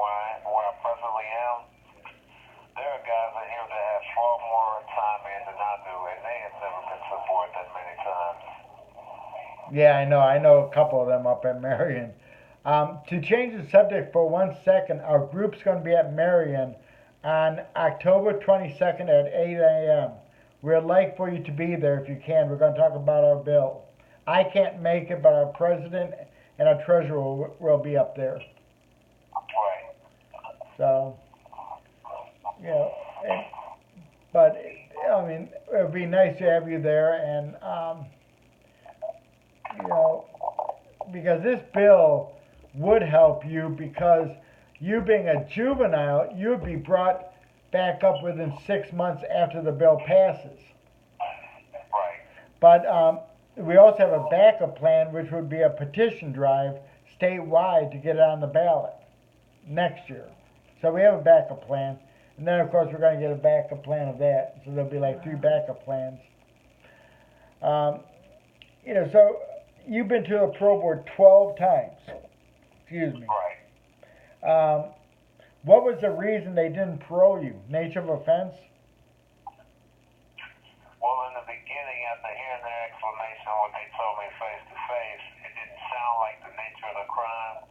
Speaker 4: where I presently am, there are guys in here that have far more time in than I do, and they have never been to the board that many times.
Speaker 1: Yeah, I know. I know a couple of them up at Marion. To change the subject for 1 second, our group's going to be at Marion on October 22nd at 8 a.m. We'd like for you to be there if you can. We're going to talk about our bill. I can't make it, but our president and our treasurer will be up there.
Speaker 4: Right.
Speaker 1: So, but I mean, it would be nice to have you there, and because this bill would help you, because you being a juvenile, you'd be brought back up within 6 months after the bill passes.
Speaker 4: Right.
Speaker 1: But we also have a backup plan, which would be a petition drive statewide to get it on the ballot next year. So we have a backup plan. And then, of course, we're going to get a backup plan of that. So there'll be like 3 backup plans. So you've been to the parole board 12 times. Excuse me.
Speaker 4: Right.
Speaker 1: What was the reason they didn't parole you? Nature of offense?
Speaker 4: after hearing their explanation, what they told me face to face, it didn't sound like the nature of the crime.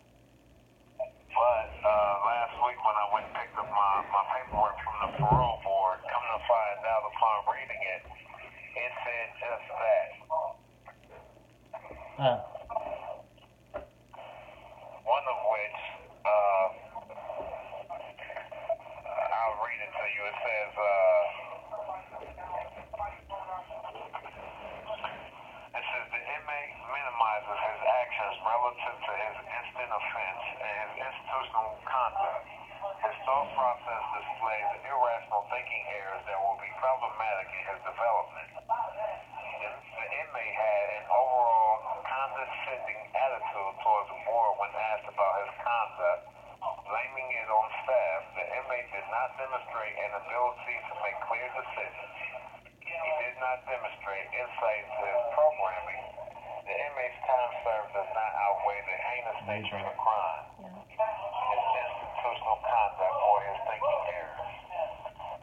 Speaker 4: But last week when I went and picked up my paperwork from the parole board, come to find out upon reading it, it said just that. One of which, I'll read it to you. It says, this is the inmate minimizes his actions relative to his instant offense and his institutional conduct. His thought process displays irrational thinking errors that will be problematic in his development. The inmate had an overall condescending attitude towards the board when asked about his conduct, blaming it on staff. The inmate did not demonstrate an ability to make clear decisions. He did not demonstrate insight into his programming. The inmate's time served does not outweigh the heinous nature of the crime, his institutional conduct, or his thinking errors.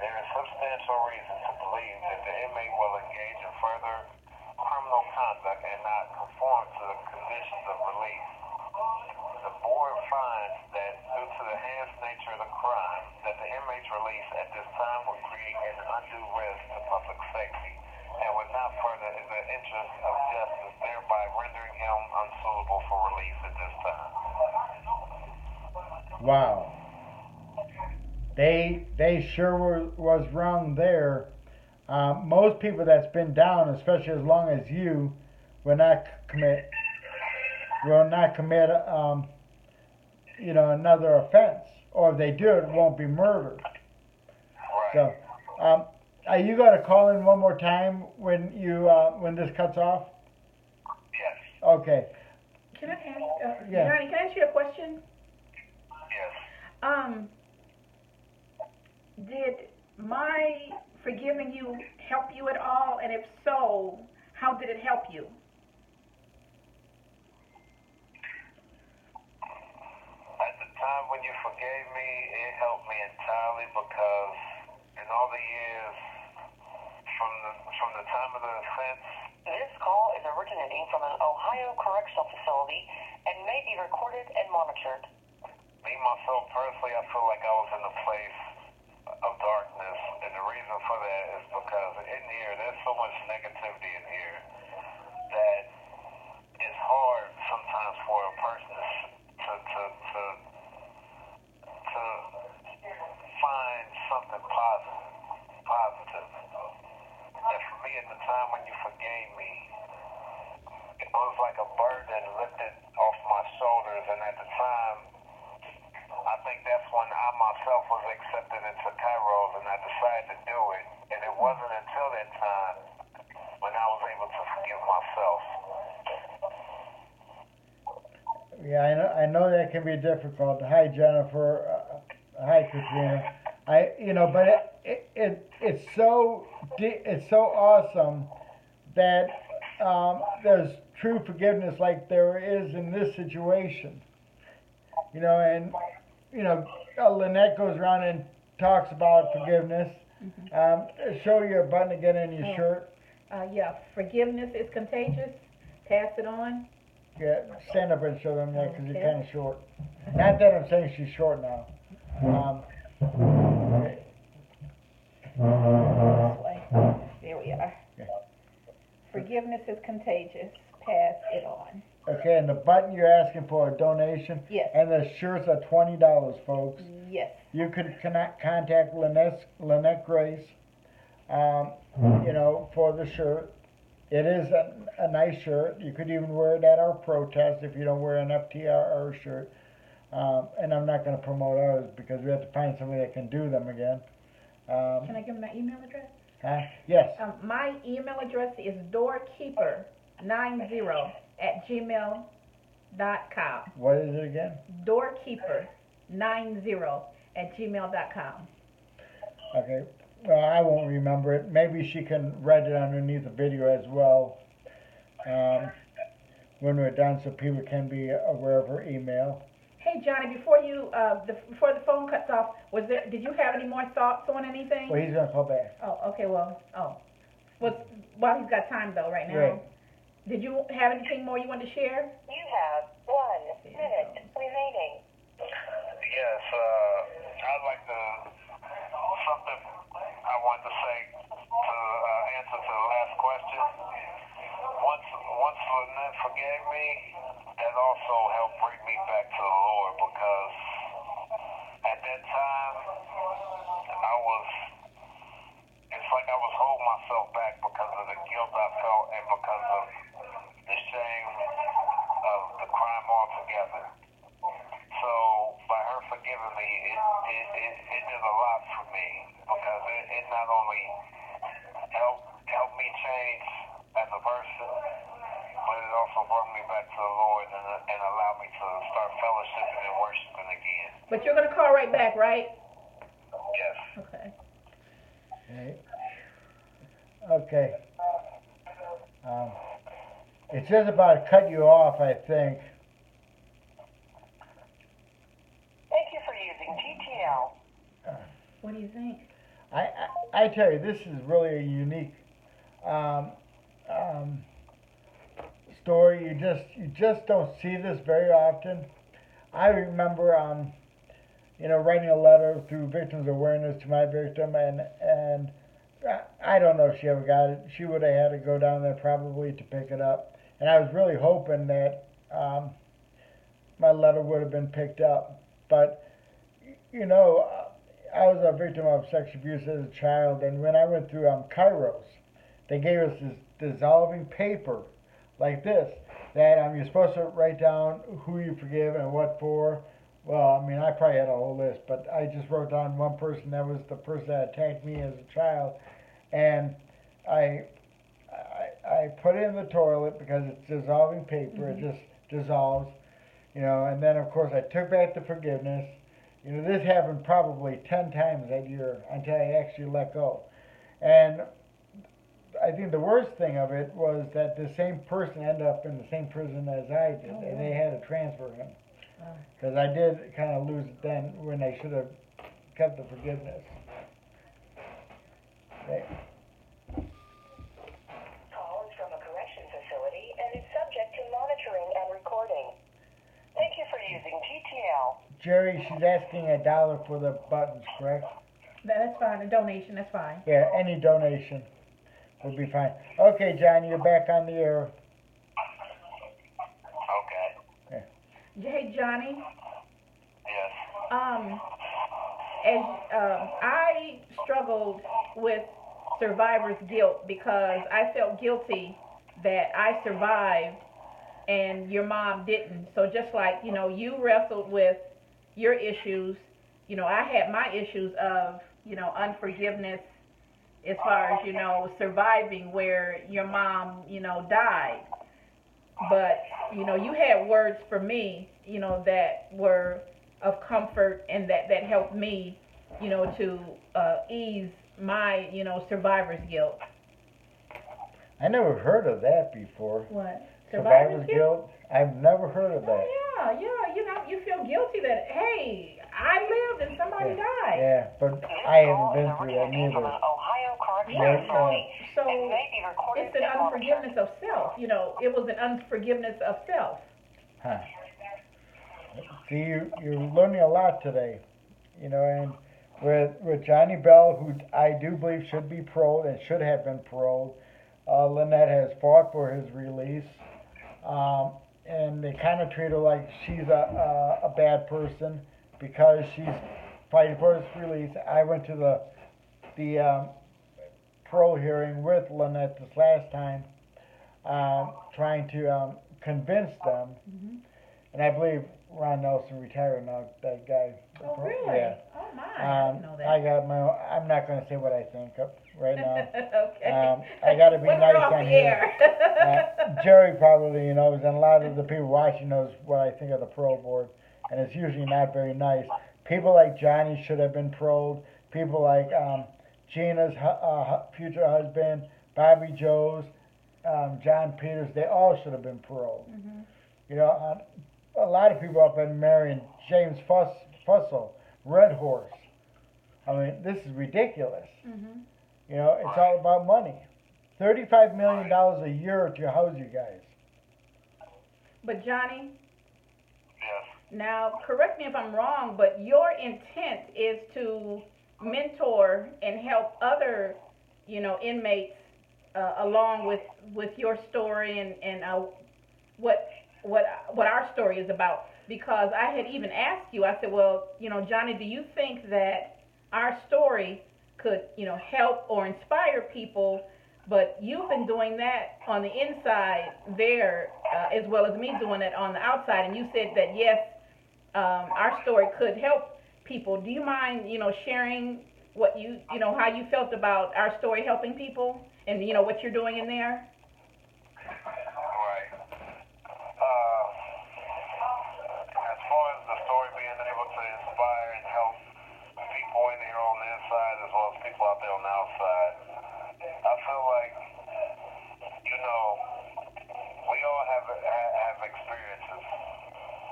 Speaker 4: There is substantial reason to believe that the inmate will engage in further criminal conduct and not conform to the conditions of release. The board finds that due to the heinous nature of the crime, that the inmate's release at this time would create an undue risk to public safety and would not further the interest of justice, thereby rendering him unsuitable for release at this time.
Speaker 1: Wow. They sure was wrong there. Most people that's been down, especially as long as you, will not commit another offense, or if they do, it won't be murder.
Speaker 4: Right.
Speaker 1: So, are you going to call in one more time when when this cuts off?
Speaker 4: Yes.
Speaker 1: Okay.
Speaker 2: Can I ask,
Speaker 1: Yeah.
Speaker 2: Johnny, can I ask you a question?
Speaker 4: Yes.
Speaker 2: Did my forgiving you help you at all? And if so, how did it help you?
Speaker 4: At the time when you forgave me, it helped me entirely because in all the years from the time of the offense.
Speaker 3: This call is originating from an Ohio correctional facility and may be recorded and monitored.
Speaker 4: Me, myself, personally, I feel like I was in a place of darkness, and the reason for that is because in here, there's so much negativity in here that it's hard sometimes for a person to find something positive. And for me, at the time when you forgave me, it was like a burden lifted off my shoulders, and at the time, I think that's when I myself was accepted into Kairos, and I decided to do it. And it wasn't until that time when I was able to forgive myself.
Speaker 1: Yeah, I know that can be difficult. Hi, Jennifer. Hi, Katrina. But it's so awesome that there's true forgiveness like there is in this situation. And Lynette goes around and talks about forgiveness. Show your button again in your shirt.
Speaker 2: Yeah, forgiveness is contagious. Pass it on.
Speaker 1: Yeah, stand up and show them that because
Speaker 2: Okay.
Speaker 1: you're kind of short. Not that I'm saying she's short now. Okay.
Speaker 2: This way. There we are.
Speaker 1: Okay.
Speaker 2: Forgiveness is contagious. Pass it on.
Speaker 1: Okay, and the button you're asking for a donation.
Speaker 2: Yes.
Speaker 1: And the shirts are $20, folks.
Speaker 2: Yes.
Speaker 1: You could contact Lynette Grace, for the shirt. It is a nice shirt. You could even wear it at our protest if you don't wear an FTRR shirt. And I'm not going to promote ours because we have to find somebody that can do them again.
Speaker 2: Can I give my email address?
Speaker 1: Yes.
Speaker 2: My email address is doorkeeper90@gmail.com.
Speaker 1: What is it again?
Speaker 2: Doorkeeper90@gmail.com.
Speaker 1: Okay. Well, I won't remember it. Maybe she can write it underneath the video as well when we're done so people can be aware of her email.
Speaker 2: Hey Johnny, before before the phone cuts off, did you have any more thoughts on anything?
Speaker 1: Well, he's going to call back.
Speaker 2: Oh, okay, well, While he's got time though, right now.
Speaker 1: Right.
Speaker 2: Did you have anything more you wanted to share?
Speaker 3: You have 1 minute remaining.
Speaker 4: Yes, I'd like to, something I wanted to say to answer to the last question. Once Lynette forgave me, that also helped bring me back to the Lord, because at that time, it's like I was holding myself back because of the guilt I felt and because of the shame of the crime altogether. So by her forgiving me, it did a lot for me, because it not only helped me change as a person, but it also brought me back to the Lord and allowed me to start fellowshipping and worshiping again.
Speaker 2: But you're gonna call right back, right?
Speaker 4: Yes.
Speaker 2: Okay.
Speaker 1: Okay. Okay. It's just about to cut you off, I think.
Speaker 3: Thank you for using TTL.
Speaker 2: What do you think?
Speaker 1: I tell you, this is really a unique story. You just don't see this very often. I remember, writing a letter through Victims Awareness to my victim, and I don't know if she ever got it. She would have had to go down there probably to pick it up, and I was really hoping that my letter would have been picked up. But I was a victim of sexual abuse as a child, and when I went through Kairos, they gave us this dissolving paper like this that you're supposed to write down who you forgive and what for. Well, I mean, I probably had a whole list, but I just wrote down one person. That was the person that attacked me as a child, and I put it in the toilet because it's dissolving paper. It just dissolves, And then of course I took back the forgiveness. This happened probably 10 times that year until I actually let go. And I think the worst thing of it was that the same person ended up in the same prison as I did, and they had to transfer him. Because I did kind of lose it then when I should have kept the forgiveness. Okay.
Speaker 3: Call is from a correction facility and is subject to monitoring and recording. Thank you for using TTL.
Speaker 1: Jerry, she's asking $1 for the buttons, correct?
Speaker 2: That's fine. A donation. That's fine.
Speaker 1: Yeah, any donation would be fine. Okay, John, you're back on the air.
Speaker 4: Okay.
Speaker 2: Hey, Johnny.
Speaker 4: Yes.
Speaker 2: I struggled with survivor's guilt because I felt guilty that I survived and your mom didn't. So just like, you wrestled with your issues, I had my issues of, unforgiveness as far as, surviving where your mom, died. But, you had words for me, that were of comfort and that helped me, to ease my, survivor's guilt.
Speaker 1: I never heard of that before.
Speaker 2: What?
Speaker 1: Survivor's guilt? I've never heard of that.
Speaker 2: Oh, yeah. You feel guilty that, hey, I lived and somebody died.
Speaker 1: Yeah, but I haven't been through that neither.
Speaker 3: Ohio correction
Speaker 2: Yeah,
Speaker 3: facility.
Speaker 2: so
Speaker 3: It may be recorded
Speaker 2: it's an
Speaker 3: and monitored.
Speaker 2: unforgiveness of self. It was an unforgiveness of self.
Speaker 1: Huh. See, you're learning a lot today, and with Johnny Bell, who I do believe should be paroled and should have been paroled, Lynette has fought for his release, and they kind of treat her like she's a bad person because she's fighting for his release. I went to the parole hearing with Lynette this last time, trying to convince them.
Speaker 2: Mm-hmm.
Speaker 1: And I believe Ron Nelson retired now, that guy.
Speaker 2: Oh, really?
Speaker 1: Yeah.
Speaker 2: Oh, my. I didn't know that.
Speaker 1: I got my own, I'm not going to say what I think right now.
Speaker 2: Okay.
Speaker 1: I got to be
Speaker 2: When
Speaker 1: nice
Speaker 2: we're off
Speaker 1: on
Speaker 2: the
Speaker 1: here.
Speaker 2: air.
Speaker 1: Jerry probably knows, and a lot of the people watching knows what I think of the parole board, and it's usually not very nice. People like Johnny should have been paroled. People like Gina's future husband, Bobby Joe's, John Peters, they all should have been paroled.
Speaker 2: Mm-hmm.
Speaker 1: A lot of people up in Marion, James Fussell, Red Horse. I mean, this is ridiculous.
Speaker 2: Mm-hmm.
Speaker 1: It's all about money. $35 million a year to house you guys.
Speaker 2: But Johnny,
Speaker 4: Yes.
Speaker 2: now correct me if I'm wrong, but your intent is to mentor and help other, inmates along with your story and what what our story is about. Because I had even asked you, I said, well, Johnny, do you think that our story could, help or inspire people? But you've been doing that on the inside there, as well as me doing it on the outside. And you said that yes, our story could help people. Do you mind, sharing what how you felt about our story helping people, and what you're doing in there?
Speaker 4: Right. As far as the story being able to inspire and help people in here on the inside as well as people out there on the outside, I feel like, we all have experiences.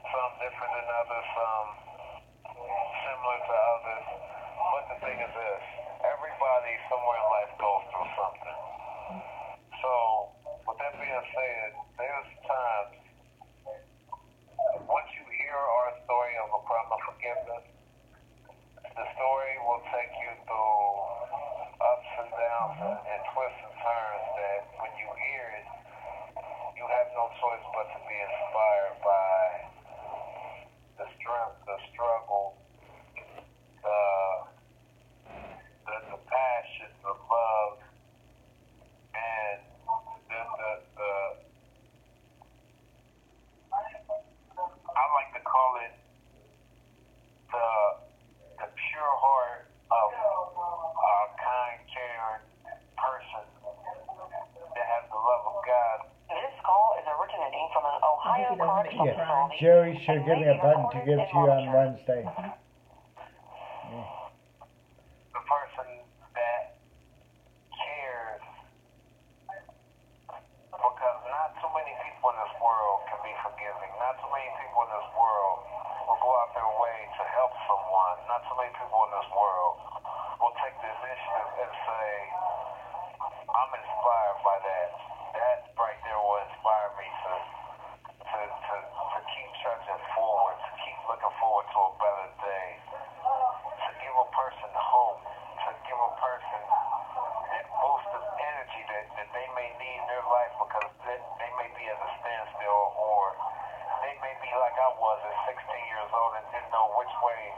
Speaker 4: Some different than others, some similar to others. But the thing is this, everybody somewhere in life goes through something. So, with that being said, there's times, once you hear our story of a crime of forgiveness, the story will take you through ups and downs and twists and turns that when you hear it, you have no choice but to be inspired by the strength, the struggle, the passion, the love, and the I like to call it the pure heart of a kind, caring person that has the love of God.
Speaker 3: This call is originating from an Ohio
Speaker 2: He doesn't make
Speaker 3: correctional
Speaker 2: me cry.
Speaker 1: Yeah,
Speaker 3: facility.
Speaker 1: Jerry should give me a button to give to you on Wednesday.
Speaker 4: The person that cares, because not too many people in this world can be forgiving. Not too many people in this world will go out their way to help someone. Not too many people in this world will take the initiative and say, I'm inspired by that. That right there will inspire me to keep trudging forward, to keep looking forward to a better day, to give a person hope, to give a person that boost of energy that they may need in their life because they may be at a standstill, or they may be like I was at 16 years old and didn't know which way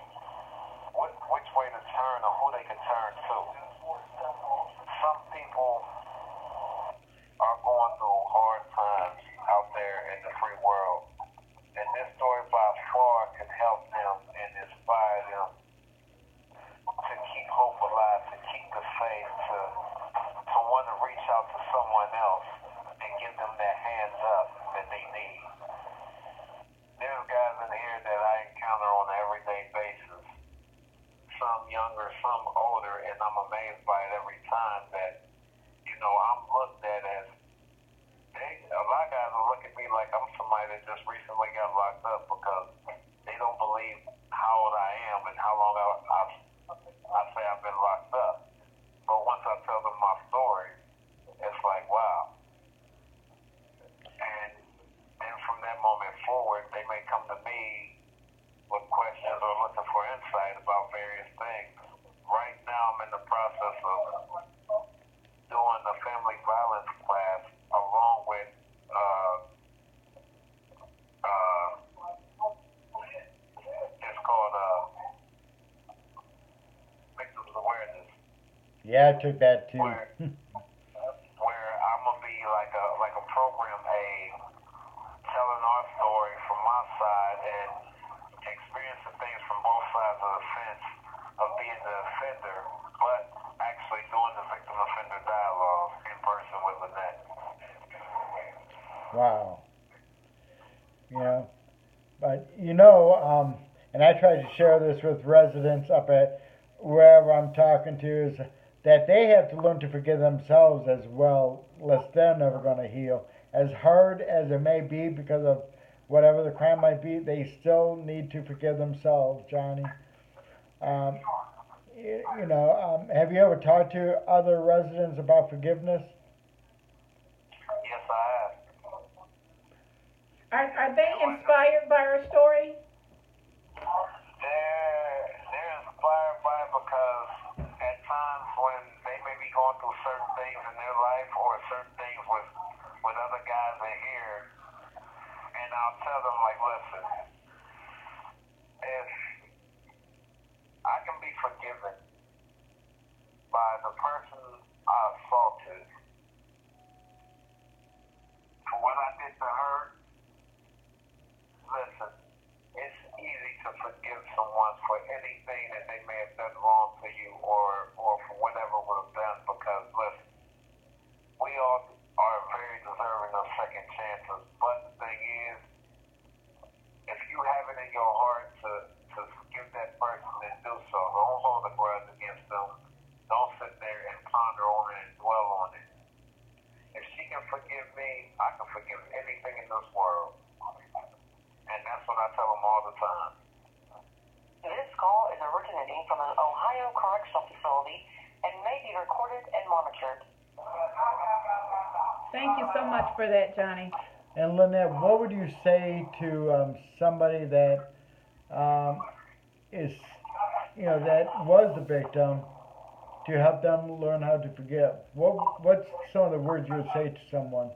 Speaker 4: to turn or who they could turn to. Some people are going through hard times out there in the free world, and this story by far can help them and inspire them to keep hope alive, to keep the faith, to want to reach out to someone else and give them that hands up that they need. There's guys in here that I encounter on an everyday basis, some younger, some older, and I'm amazed by it every time that, I'm looked at as, a lot of guys will look at me like I'm somebody that just recently got locked up because they don't believe how old I am and how long I say I've been locked up. But once I tell them my story, it's like, wow. And then from that moment forward, they may come to me with questions or looking for insight about various things. Right now, I'm in the process of doing a family violence class along with it's called victims awareness.
Speaker 1: Yeah, I took that too.
Speaker 4: Where I'm gonna be like a program aide, telling our story from my side and experiencing things from both sides of the fence of being the offender, but actually doing the victim offender dialogue in person with Lynette.
Speaker 1: Wow. But and I try to share this with residents up at wherever I'm talking to, is that they have to learn to forgive themselves as well, lest they're never going to heal. As hard as it may be because of whatever the crime might be, they still need to forgive themselves, Johnny. Have you ever talked to other residents about forgiveness?
Speaker 2: Are they inspired by our story?
Speaker 4: They're inspired by it because at times when they may be going through certain things in their life or certain things with other guys in here, and I'll tell them like, listen, if I can be forgiven by the person I assaulted for what I did to her, listen, it's easy to forgive someone for anything that they may have done wrong to you or for whatever was done because, listen, we all are very deserving of second chances. But the thing is, if you have it in your heart to forgive that person, then do so. Don't hold a grudge against them. Don't sit there and ponder on it and dwell on it. If she can forgive me, I can forgive anything in this world. And that's what I tell them all the time.
Speaker 3: This call is originating from an Ohio correctional facility and may be recorded and monitored.
Speaker 2: Thank you so much for that, Johnny.
Speaker 1: And Lynette, what would you say to somebody that is, that was the victim, to help them learn how to forgive? What's some of the words you would say to someone?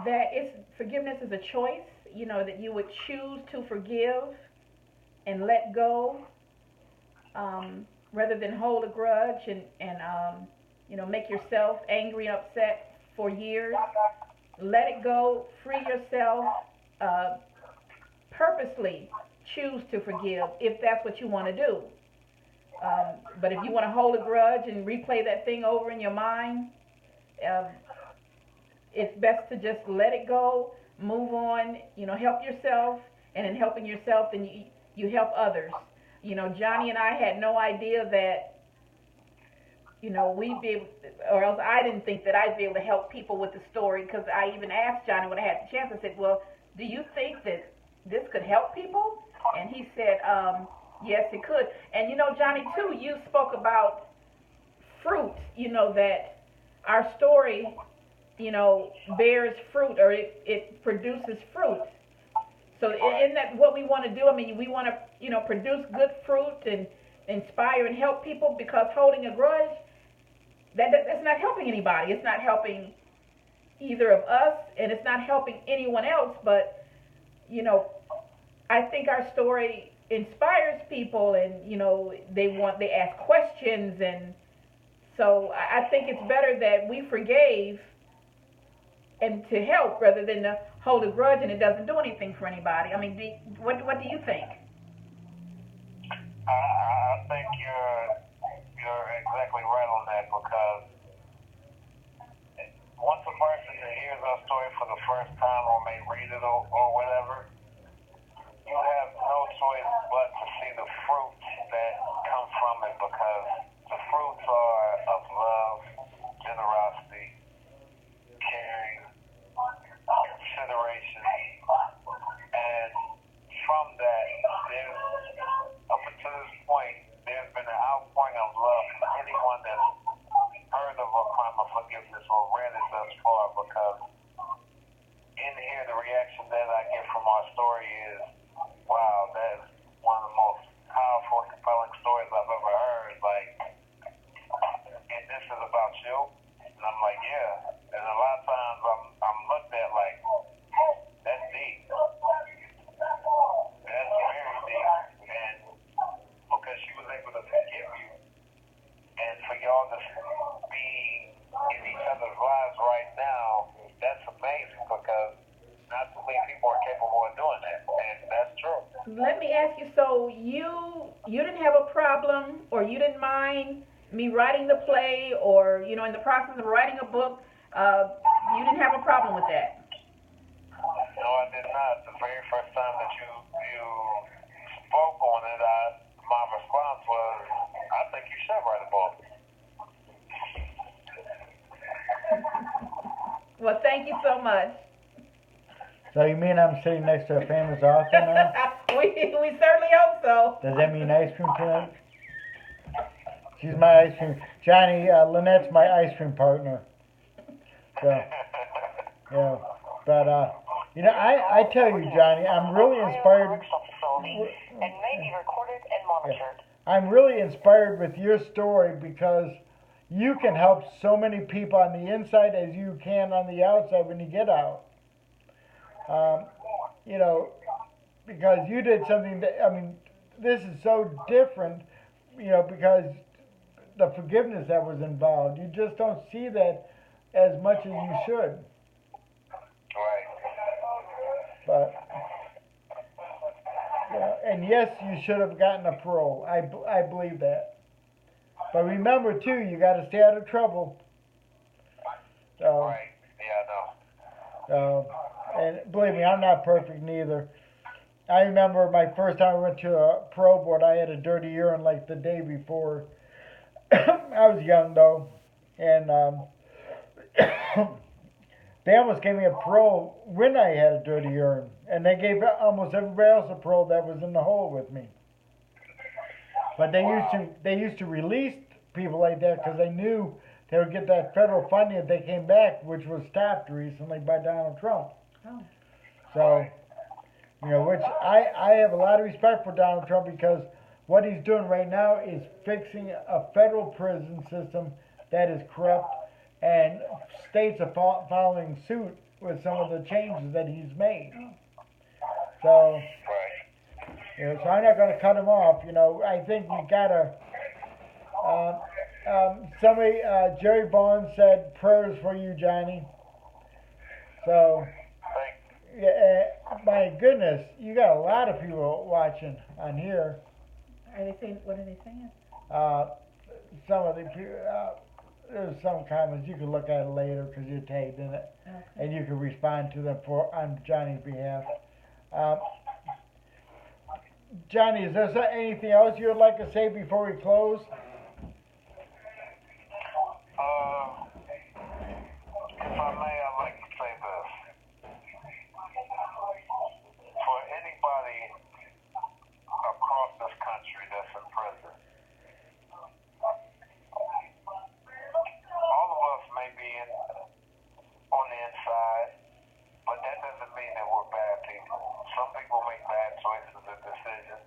Speaker 2: That forgiveness is a choice. That you would choose to forgive and let go, rather than hold a grudge and make yourself angry and upset for years. Let it go. Free yourself. Purposely choose to forgive if that's what you want to do. But if you want to hold a grudge and replay that thing over in your mind, it's best to just let it go, move on, help yourself, and in helping yourself, then you help others. Johnny and I had no idea that, we'd be able, or else I didn't think that I'd be able to help people with the story, because I even asked Johnny when I had the chance, I said, well, do you think that this could help people? And he said, yes, it could. And Johnny, too, you spoke about fruit, that our story, bears fruit, or it produces fruit. So isn't that what we want to do? I mean, we want to, produce good fruit and inspire and help people, because holding a grudge, that's not helping anybody. It's not helping either of us, and it's not helping anyone else. But, I think our story inspires people, and, they ask questions. And so I think it's better that we forgave and to help rather than to hold a grudge and it doesn't do anything for anybody. I mean, what do you think?
Speaker 4: I think you're exactly right on that, because once a person hears our story for the first time or may read it or whatever, you have no choice but to see the fruit that comes from it, because the fruits are of love, generosity, caring, consideration, and from that, up until this point, there's been an outpouring of love from anyone that's heard of a crime of forgiveness or read it thus far, because in here, the reaction that I get from our story is, wow, that is one of the most powerful and compelling stories I've ever heard. Like, and this is about you? And I'm like, yeah. And a lot of times I'm looked at like, that's deep. That's very deep. And because she was able to forgive you, and for y'all to be in each other's lives right now, that's amazing, because not too many people are capable of doing that, and that's true.
Speaker 2: Let me ask you, so you didn't have a problem, or you didn't mind me writing the play, or in the process of writing a book, you didn't have a problem with that?
Speaker 4: No, I did not. The very first time that you spoke on it, my response was, I think you should write a book.
Speaker 1: Well, thank you so much. So you mean I'm sitting next to a famous author now?
Speaker 2: we certainly hope so.
Speaker 1: Does that mean ice cream tonight? She's my ice cream. Johnny, Lynette's my ice cream partner. So, you know, but you know, I tell you, Johnny, I'm really inspired.
Speaker 3: And may be recorded and monitored.
Speaker 1: I'm really inspired with your story because you can help so many people on the inside as you can on the outside when you get out. You know, because you did something that, I mean, this is so different, you know, because the forgiveness that was involved. You just don't see that as much as you should.
Speaker 4: Right.
Speaker 1: But, you know, and yes, you should have gotten a parole. I believe that. But remember, too, you got to stay out of trouble. So,
Speaker 4: Right. Yeah, I
Speaker 1: so,
Speaker 4: know.
Speaker 1: and believe me, I'm not perfect neither. I remember my first time I went to a parole board, I had a dirty urine like the day before. I was young though, and they almost gave me a parole when I had a dirty urine, and they gave almost everybody else a parole that was in the hole with me. But they used to release people like that because they knew they would get that federal funding if they came back, which was stopped recently by Donald Trump.
Speaker 2: Oh.
Speaker 1: So, you know, which I have a lot of respect for Donald Trump because what he's doing right now is fixing a federal prison system that is corrupt, and states are following suit with some of the changes that he's made. So,
Speaker 4: Right.
Speaker 1: you know, so I'm not going to cut him off. You know, I think we gotta. Somebody, Jerry Vaughn said prayers for you, Johnny. So,
Speaker 4: Thank
Speaker 1: yeah, my goodness, you got a lot of people watching on here.
Speaker 2: Are they saying, what are they saying?
Speaker 1: Some of the there's some comments you can look at it later because you're tagged in it,
Speaker 2: Okay.
Speaker 1: and you can respond to them for on Johnny's behalf. Um, Johnny, is there anything else you would like to say before we close?
Speaker 4: If I may, I'd like to say this. For anybody across this country that's in prison, all of us may be on the inside, but that doesn't mean that we're bad people. Some people make bad choices and decisions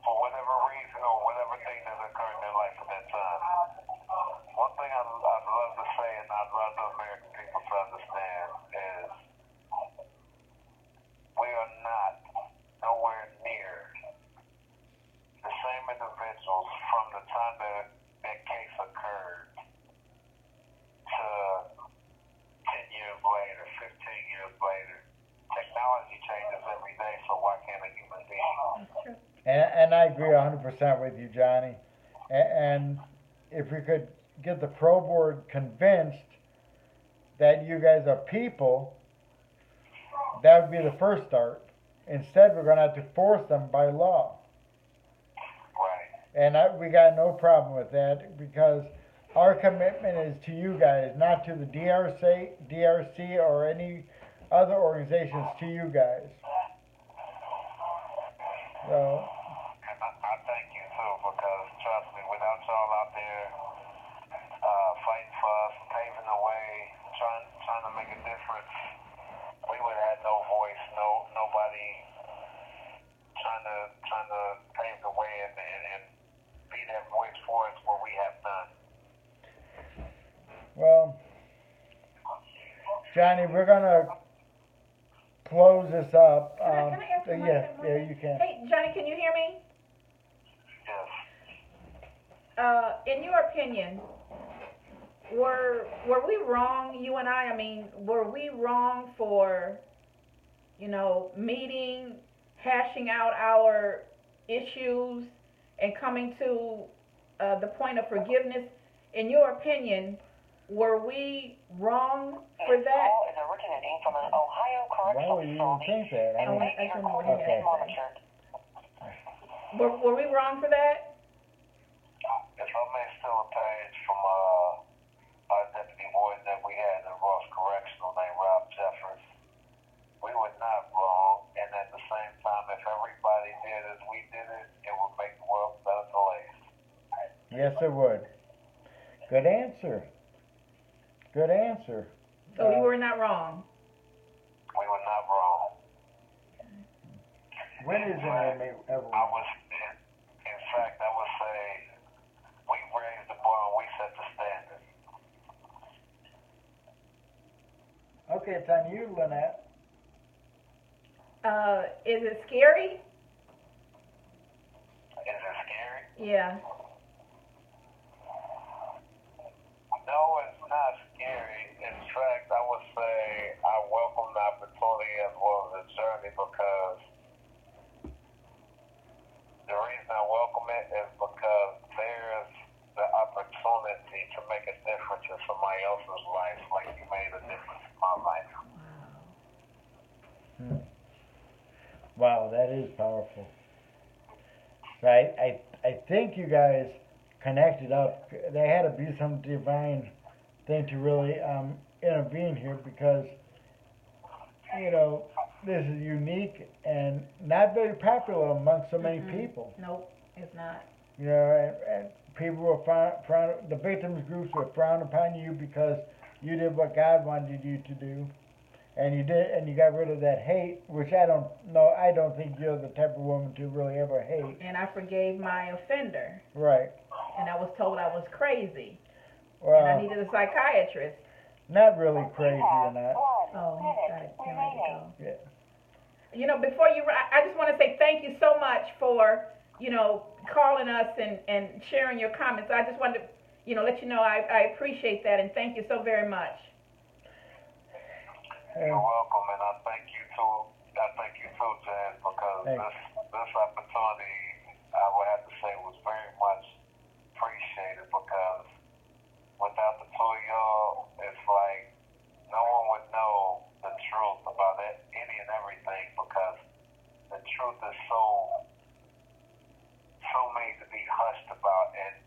Speaker 4: for whatever reason or whatever thing that occurred in their life at that time. One thing I'd love to say, and I'd love the American people to understand, is we are not nowhere near the same individuals from the time that case occurred to 10 years later, 15 years later. Technology changes every day, so why can't a human being?
Speaker 2: That's true.
Speaker 1: And I agree 100% with you, Johnny. And if we could get the pro board convinced that you guys are people, that would be the first start. Instead, we're going to have to force them by law.
Speaker 4: Right.
Speaker 1: And we got no problem with that because our commitment is to you guys, not to the DRC or any other organizations, to you guys. So,
Speaker 4: And I thank you too, because trust me, without y'all out there fighting for us, paving the way, trying to make a difference, we would have had no voice, nobody trying to pave the way and be that voice for us what we have done.
Speaker 1: well, Johnny, we're going to close this up.
Speaker 2: Can I ask you
Speaker 1: yeah,
Speaker 2: one
Speaker 1: yeah,
Speaker 2: thing?
Speaker 1: you can.
Speaker 2: Hey, Johnny, can you hear me?
Speaker 4: Yes.
Speaker 2: In your opinion, were we wrong, you and I mean, were we wrong for, you know, meeting, hashing out our issues, and coming to the point of forgiveness? In your opinion, were we wrong for that?
Speaker 3: This call is originating from an Ohio
Speaker 1: Why
Speaker 3: correctional
Speaker 1: would you even
Speaker 3: facility
Speaker 1: think that? I
Speaker 3: and
Speaker 1: mean,
Speaker 3: may be recorded
Speaker 1: Okay.
Speaker 3: and monitored.
Speaker 2: Were we wrong for that?
Speaker 4: If I may steal a page from our deputy warden that we had in Ross Correctional named Rob Jeffers, we were not wrong, and at the same time, if everybody did as we did it, it would make the world a better place.
Speaker 1: Yes, it would. Good answer. Good answer.
Speaker 2: So you were not wrong.
Speaker 4: We were not wrong.
Speaker 1: When is an inmate ever
Speaker 4: I was, in fact, I would say we raised the bar and we set the standard.
Speaker 1: Okay, it's on you, Lynette.
Speaker 2: Is it scary?
Speaker 4: Is it scary?
Speaker 2: Yeah.
Speaker 4: No, it's not scary. In fact, I would say I welcome the opportunity as well as the journey because the reason I welcome it is because there's the opportunity to make a difference in somebody else's life like you made a difference in my life.
Speaker 1: Wow, that is powerful. So I think you guys connected up. There had to be some divine thing to really intervene here because, you know, this is unique and not very popular among so many people.
Speaker 2: Nope, it's not.
Speaker 1: You know, and people were frowned, the victims groups were frowned upon you because you did what God wanted you to do. And you did, and you got rid of that hate, which I don't know. I don't think you're the type of woman to really ever hate.
Speaker 2: And I forgave my offender.
Speaker 1: Right.
Speaker 2: And I was told I was crazy.
Speaker 1: Well,
Speaker 2: and I needed a psychiatrist.
Speaker 1: not really crazy or not.
Speaker 2: Oh, he's got it. Can't let it go.
Speaker 1: Yeah.
Speaker 2: You know, before you, I just want to say thank you so much for, you know, calling us and sharing your comments. I just wanted to, you know, let you know I appreciate that and thank you so very much.
Speaker 4: You're welcome, and I thank you too. I thank you too, Jan, because this opportunity, I would have to say, was very much appreciated. Because without the two of y'all, it's like no one would know the truth about any and everything. Because the truth is so made to be hushed about, and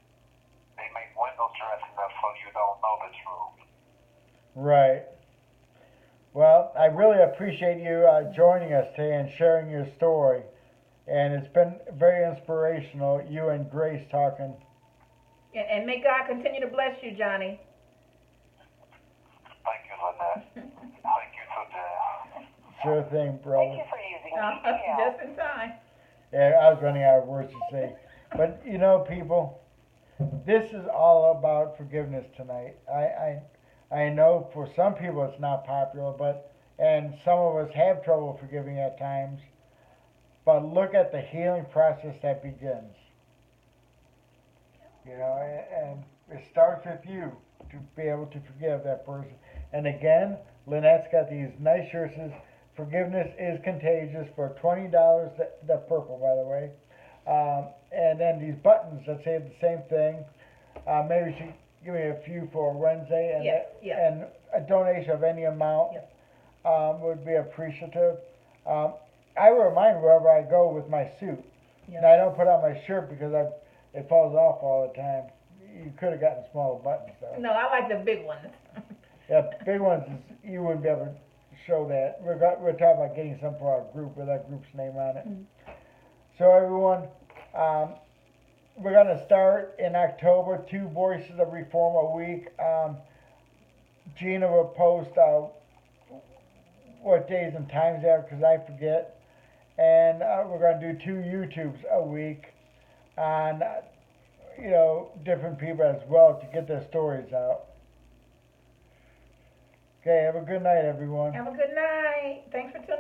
Speaker 4: they make window dressing up so you don't know the truth.
Speaker 1: Right. Well, I really appreciate you joining us today and sharing your story. And it's been very inspirational, you and Grace talking.
Speaker 2: And may God continue to bless you, Johnny.
Speaker 4: Thank you, Lynette. Thank you for that.
Speaker 1: Sure thing, brother.
Speaker 3: Thank you for using TTL.
Speaker 2: Just in time.
Speaker 1: Yeah, I was running out of words to say. But, you know, people, this is all about forgiveness tonight. I know for some people it's not popular, and some of us have trouble forgiving at times, but look at the healing process that begins. You know, and it starts with you to be able to forgive that person. And again, Lynette's got these nice shirts. Forgiveness is contagious for $20. The purple, by the way. And then these buttons that say the same thing. Maybe she give me a few for Wednesday, and a donation of any amount would be appreciative. I remind wherever I go with my suit. And I don't put on my shirt because it falls off all the time. You could have gotten smaller buttons though.
Speaker 2: No, I like the big ones.
Speaker 1: Yeah, big ones you wouldn't be able to show that. We're talking about getting some for our group with that group's name on it. So everyone, we're going to start in October, 2 Voices of Reform a week. Gina will post what days and times they are because I forget. And we're going to do 2 YouTubes a week on, you know, different people as well to get their stories out. Okay, have a good night, everyone.
Speaker 2: Have a good night. Thanks for tuning